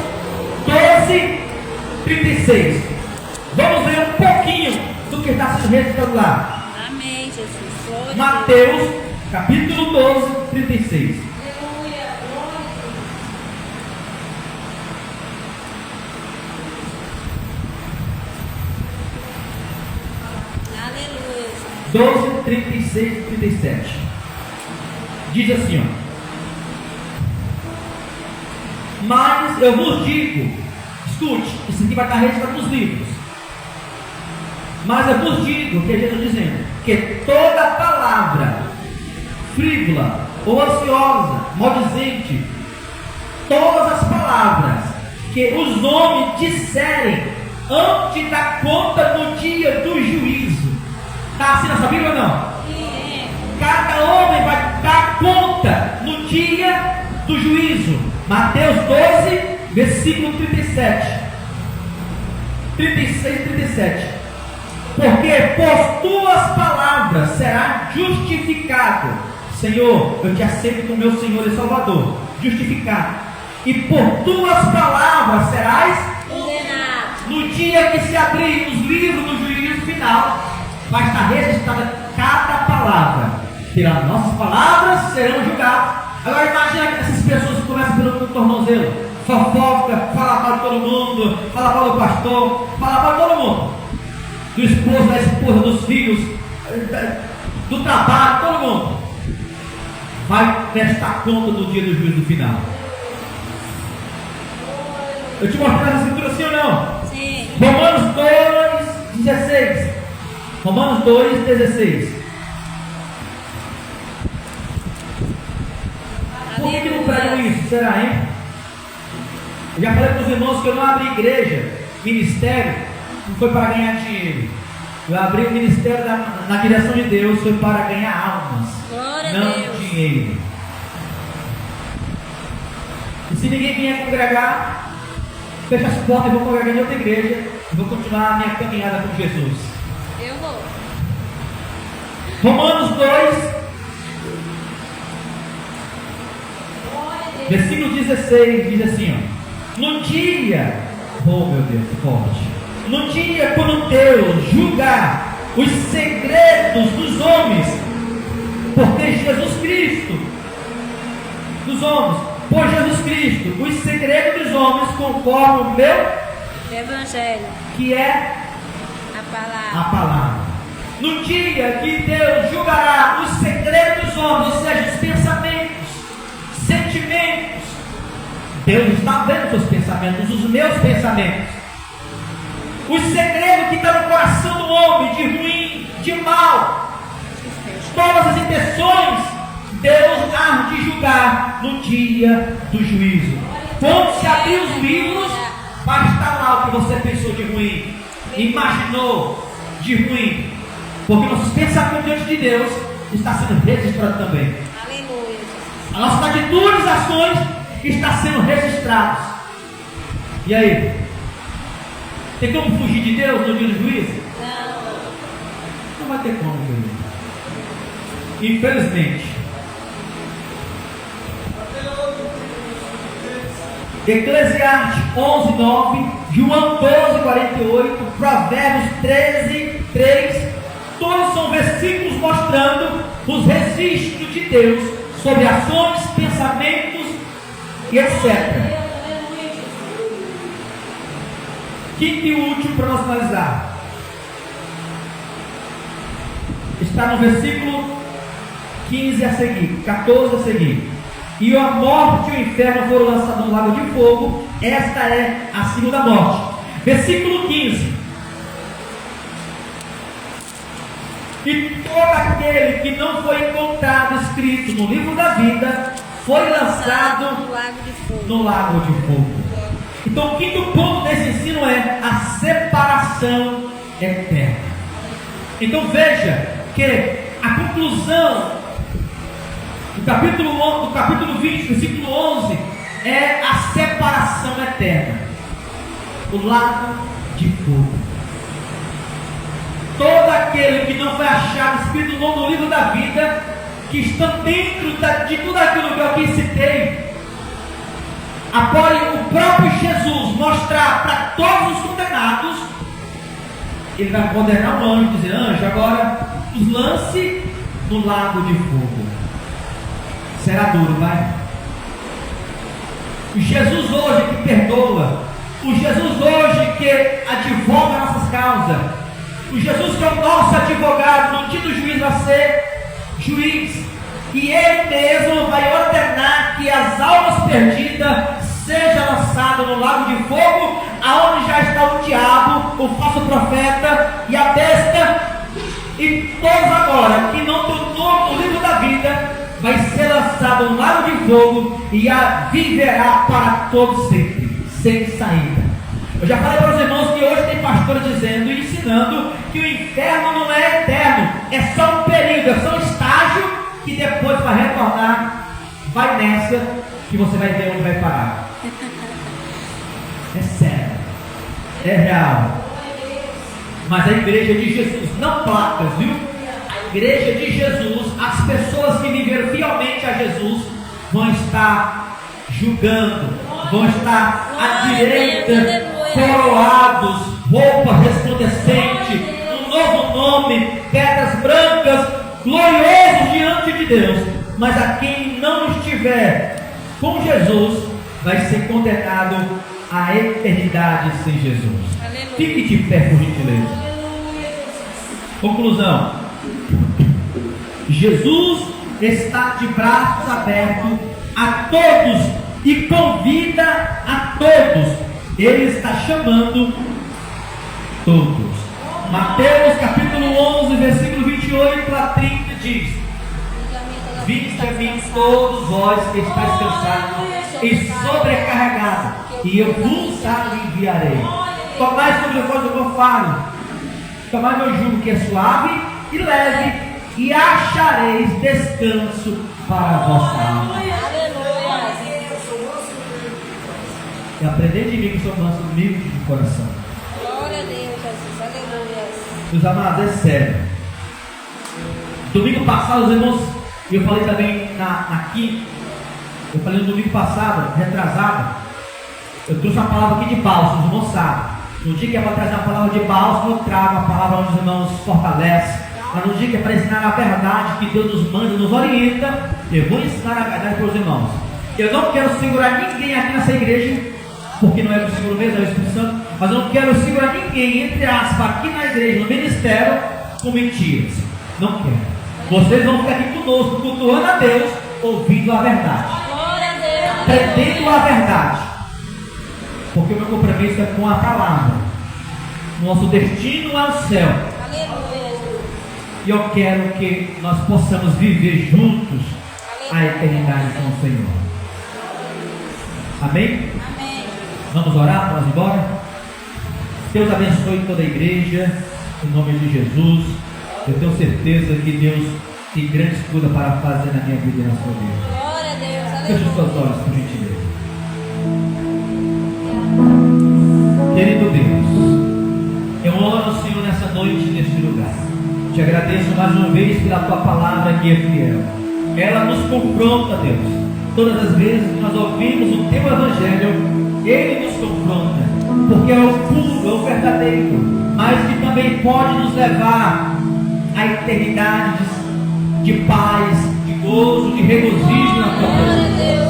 12, 36. Vamos ler um pouquinho do que está sendo registrado lá. Amém, Jesus. Glória a Deus. Mateus, capítulo 12, 36. Aleluia. Glória a Deus. Aleluia. 12, 36 e 37. Diz assim, ó. Mas eu vos digo, escute, isso aqui vai estar registrado nos livros. Mas eu vos digo, que é Jesus dizendo, que toda palavra frívola ou ansiosa, maldizente, todas as palavras que os homens disserem antes da conta no dia do juízo. Está assim na sua Bíblia ou não? Sim. Cada homem vai dar conta no dia do juízo. Mateus 12, versículo 37. 36 e 37. Porque por tuas palavras será justificado. Senhor, eu te aceito como meu Senhor e Salvador. Justificado. E por tuas palavras serás Condenado. no dia que se abrir os livros do juízo final, vai estar registrada cada palavra. Pelas nossas palavras serão julgados. Agora imagina que essas pessoas que começam pelo tornozelo, fofoca, fala mal de todo mundo, fala mal do pastor, fala mal de todo mundo, do esposo, da esposa, dos filhos, do trabalho, todo mundo vai prestar conta no dia do juízo final. Eu te mostrei essa escritura assim ou não? Sim. Romanos 2, 16. Romanos 2, 16. Por que não pregam isso? Será, hein? Eu já falei para os irmãos que eu não abri igreja, ministério, não foi para ganhar dinheiro. Eu abri o ministério na direção de Deus, foi para ganhar almas, Glória a não Deus. dinheiro. E se ninguém vier congregar, fecha as portas e vou congregar em outra igreja e vou continuar a minha caminhada com Jesus. Eu vou. Romanos 2, versículo 16, diz assim, ó. No dia, oh meu Deus, forte. No dia quando Deus julgar os segredos dos homens, porque Jesus Cristo, dos homens, por Jesus Cristo, os segredos dos homens conforme o meu Evangelho. que é A palavra. a palavra. No dia que Deus julgará os segredos dos homens, ou seja, os pensamentos, sentimentos, Deus está vendo os seus pensamentos, os meus pensamentos, os segredos que estão no coração do homem, de ruim, de mal, todas as intenções, Deus há de julgar no dia do juízo. Quando se abrir os livros, vai estar lá o que você pensou de ruim, imaginou de ruim, porque nossos pensamentos diante de Deus está sendo registrado também. Aleluia. As nossas atitudes, ações está sendo registradas. E aí? Tem como fugir de Deus no dia do juízo? Não. Não vai ter como, querido. Infelizmente. Eclesiastes 11, 9, João 12, 48, Provérbios 13, 3. Todos são versículos mostrando os registros de Deus sobre ações, pensamentos e etc. Quinto e último para nós analisar. Está no versículo 15 a seguir, 14 a seguir. E a morte e o inferno foram lançados no lago de fogo. Esta é a segunda morte. Versículo 15. E todo aquele que não foi encontrado escrito no livro da vida foi lançado No lago de fogo. no lago de fogo. Então o quinto ponto desse ensino é a separação eterna. Então veja que a conclusão do capítulo 20, versículo 11, é a separação eterna, o lago de fogo. Todo aquele que não foi achado escrito no livro da vida, que estão dentro de tudo aquilo que eu aqui citei, após o próprio Jesus mostrar para todos os condenados, ele vai condenar um anjo, dizer: anjo, agora os lance no lago de fogo. Será duro, vai? O Jesus hoje que perdoa, o Jesus hoje que advoga nossas causas, o Jesus que é o nosso advogado, no dia do juiz vai ser juiz, e ele mesmo vai ordenar que as almas perdidas sejam lançadas no lago de fogo, aonde já está o diabo, o falso profeta e a besta, e todos agora que não tem nome no livro da vida vai ser lançado no lago de fogo e viverá para todos sempre, sem saída. Eu já falei para os irmãos que hoje tem pastores dizendo e ensinando que o inferno não é eterno, é só um período, é só um estágio que depois vai retornar. Vai nessa que você vai ver onde vai parar. É sério, é real. Mas a igreja de Jesus, não placas, viu? A igreja de Jesus, as pessoas que viveram fielmente a Jesus vão estar julgando, vão estar à direita, coroados, roupa resplandecente, um novo nome, pedras brancas, gloriosos diante de Deus. Mas a quem não estiver com Jesus vai ser condenado à eternidade sem Jesus. Aleluia. Fique de pé, por gentileza. Aleluia. Conclusão: Jesus está de braços abertos a todos e convida a todos. Ele está chamando todos. Mateus capítulo 11, versículo 28 a 30 diz: vinde a mim todos vós que estáis cansados e sobrecarregados, e eu vos aliviarei. Tomai sobre vós o meu fardo, tomai meu jugo que é suave e leve, e achareis descanso para a vossa alma. E aprender de mim que sou manso, humilde de coração. Glória a Deus, Jesus, aleluia. Meus amados, é sério. Domingo passado, os irmãos, e eu falei também aqui, eu falei no domingo passado, retrasado, eu trouxe uma palavra aqui de bálsamo, os irmãos sabem. No dia que é para trazer uma palavra de bálsamo, eu trago a palavra onde os irmãos fortalecem. Mas no dia que é para ensinar a verdade, que Deus nos manda, nos orienta, eu vou ensinar a verdade para os irmãos. Eu não quero segurar ninguém aqui nessa igreja, porque não é o seguro mesmo, é o Espírito Santo, mas eu não quero segurar ninguém, entre aspas, aqui na igreja, no ministério, com mentiras. Não quero. Vocês vão ficar aqui conosco, cultuando a Deus, ouvindo a verdade, aprendendo a verdade, porque o meu compromisso é com a palavra. Nosso destino é o céu. E eu quero que nós possamos viver juntos a eternidade com o Senhor. Amém? Amém. Vamos orar para nós ir embora? Deus abençoe toda a igreja, em nome de Jesus. Eu tenho certeza que Deus tem grandes coisas para fazer na minha vida e na sua vida. Glória a Deus, Feche os seus olhos, por gentileza. Querido Deus, eu oro ao Senhor nessa noite, neste lugar. Te agradeço mais uma vez pela tua palavra que é fiel. Ela nos confronta, Deus. Todas as vezes que nós ouvimos o teu evangelho, ele nos confronta, porque é o puro, é o verdadeiro, mas que também pode nos levar à eternidade de paz, de gozo, de regozijo na tua presença.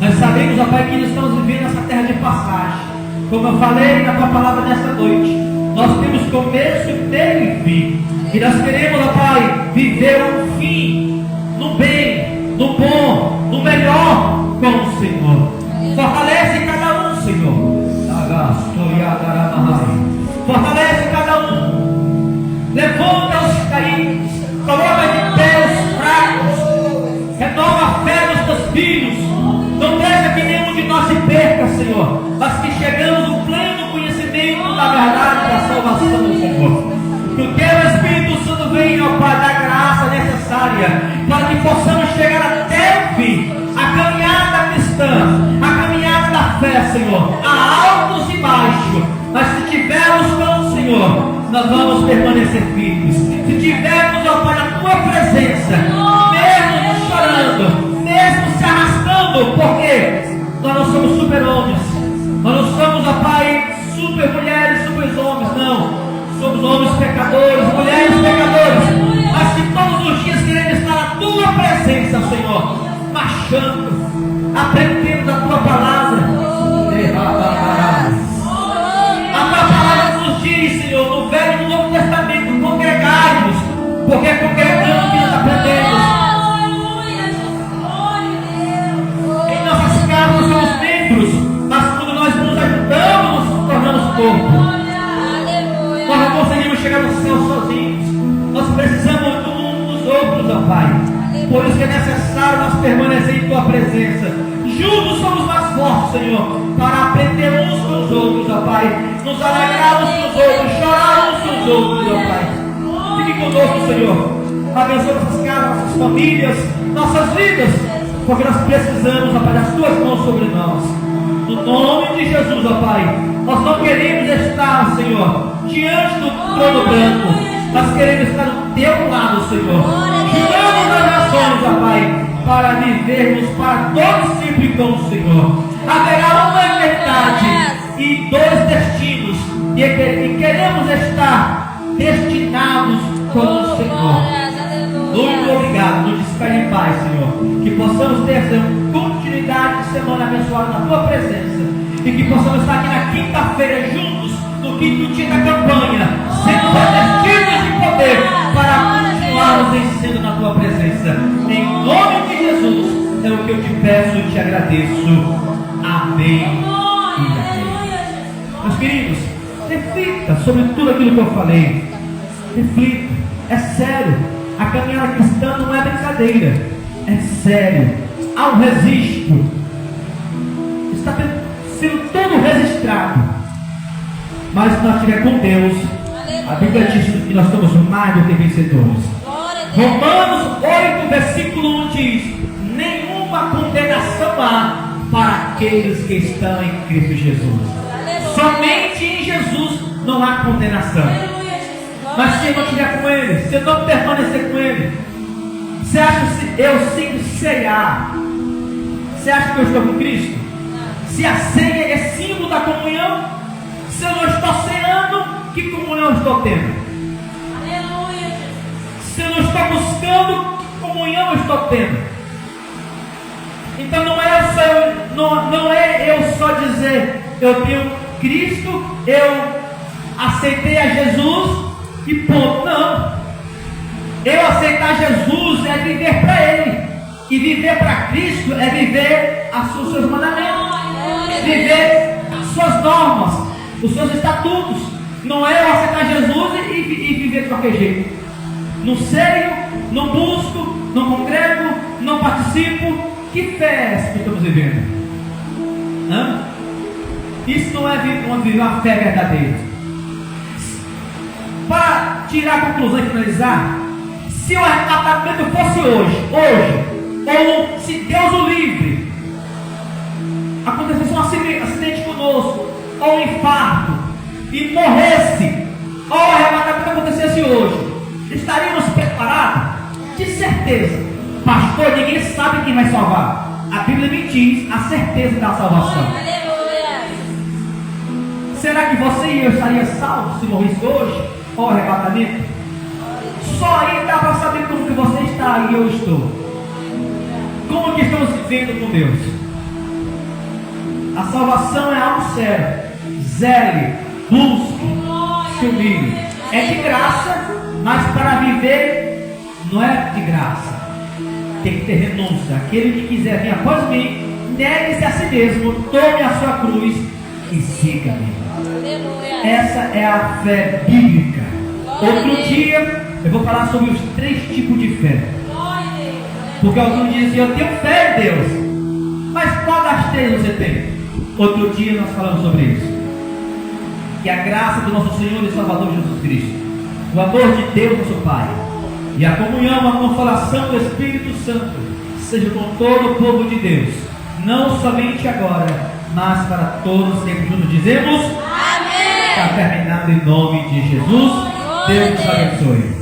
Nós sabemos, ó Pai, que nós estamos vivendo essa terra de passagem. Como eu falei na tua palavra nesta noite, nós temos começo, meio e fim. E nós queremos, ó Pai, viver um fim no bem, no bom, no melhor com o Senhor. Fortalece cada um, Senhor. Fortalece cada um. Levanta os caídos. Coloca de pé os fracos. Renova a fé dos teus filhos. Não deixa que nenhum de nós se perca, Senhor, mas que chegamos no pleno conhecimento da verdade da salvação do Senhor. Que o teu Espírito Santo venha, ó Pai, da graça necessária para que possamos chegar Senhor, há altos e baixos, mas se tivermos com o Senhor, nós vamos permanecer firmes. Se tivermos, ó Pai, na tua presença, mesmo chorando, mesmo se arrastando, porque nós não somos super-homens, nós não somos, ó Pai, super-mulheres, super-homens, não. Somos homens pecadores, mulheres pecadores, mas que todos os dias queremos estar na tua presença, Senhor, marchando, aprendendo da tua palavra. A tua palavra nos diz, Senhor, no Velho e no Novo Testamento, congregai-nos, porque é congregando que nós aprendemos. Em nossas casas nós somos membros, mas quando nós nos ajudamos, nos tornamos corpo. Nós não conseguimos chegar no céu sozinhos. Nós precisamos uns dos outros, ó Pai. Por isso que é necessário nós permanecer em tua presença. Juntos somos mais fortes, Senhor, para aprender uns com os outros, ó Pai. Nos alegrar uns com os outros, chorar uns com os outros, ó Pai. Fique conosco, Senhor. Abençoe nossas casas, nossas famílias, nossas vidas, porque nós precisamos, ó Pai, das tuas mãos sobre nós. No nome de Jesus, ó Pai, nós não queremos estar, Senhor, diante do trono branco, nós queremos estar do teu lado, Senhor, julgando nas nações, ó Pai, para vivermos para todos sempre com o Senhor. Haverá uma eternidade e dois destinos, e queremos estar destinados com o Senhor. Muito obrigado, nos despede em paz, Senhor, que possamos ter continuidade de semana abençoada na tua presença, e que possamos estar aqui na quinta-feira juntos, no quinto dia da campanha, sendo revestidos de poder para continuarmos vencendo na tua presença. Em nome de Jesus é o que eu te peço e te agradeço. Amém e amém. Meus queridos, reflita sobre tudo aquilo que eu falei. Reflita, é sério. A caminhada cristã não é brincadeira, é sério. Há um registro, está sendo todo registrado. Mas se nós estivermos com Deus, a Bíblia diz que nós somos mais do que vencedores. Romanos 8, versículo 1 diz: nenhuma condenação há para aqueles que estão em Cristo Jesus. Somente em Jesus não há condenação. Mas se eu não estiver com Ele, se eu não permanecer com Ele, você acha que eu sinto cear? Você acha que eu estou com Cristo? Se a ceia é símbolo da comunhão, se eu não estou ceando, que comunhão eu estou tendo? Aleluia. Se eu não estou buscando, que comunhão eu estou tendo? Então não é eu só dizer eu tenho Cristo, eu aceitei a Jesus e ponto. Não. Eu aceitar Jesus é viver para Ele, e viver para Cristo é viver os seus mandamentos, viver as suas normas, os seus estatutos. Não é eu aceitar Jesus e viver de qualquer jeito. Não sei, não busco, não congrego, não participo. Que fé é essa que estamos vivendo? Isso não é viver uma fé verdadeira. Para tirar a conclusão e finalizar, se o arrebatamento fosse hoje, ou se Deus o livre, acontecesse um acidente conosco, ou um infarto, e morresse, ou o arrebatamento acontecesse hoje, estaríamos preparados? De certeza. Pastor, ninguém sabe quem vai salvar. A Bíblia me diz a certeza da salvação. Será que você e eu estaria salvos se morresse hoje, ou arrebatamento? Só aí dá para saber como que você está e eu estou. Como que estamos vivendo com Deus? A salvação é algo sério. Zele, busque, se humilhe. É de graça, mas para viver não é de graça. Tem que ter renúncia. Aquele que quiser vir após mim, negue-se a si mesmo, tome a sua cruz e siga-me. Essa é a fé bíblica. Outro dia eu vou falar sobre os 3 tipos de fé. Porque alguns dizem, eu tenho fé em Deus. Mas qual das 3 você tem? Outro dia nós falamos sobre isso. Que a graça do nosso Senhor e Salvador Jesus Cristo, o amor de Deus nosso Pai, e a comunhão, a consolação do Espírito Santo seja com todo o povo de Deus, não somente agora, mas para todos sempre juntos dizemos Amém. está terminado em nome de Jesus. Deus nos abençoe.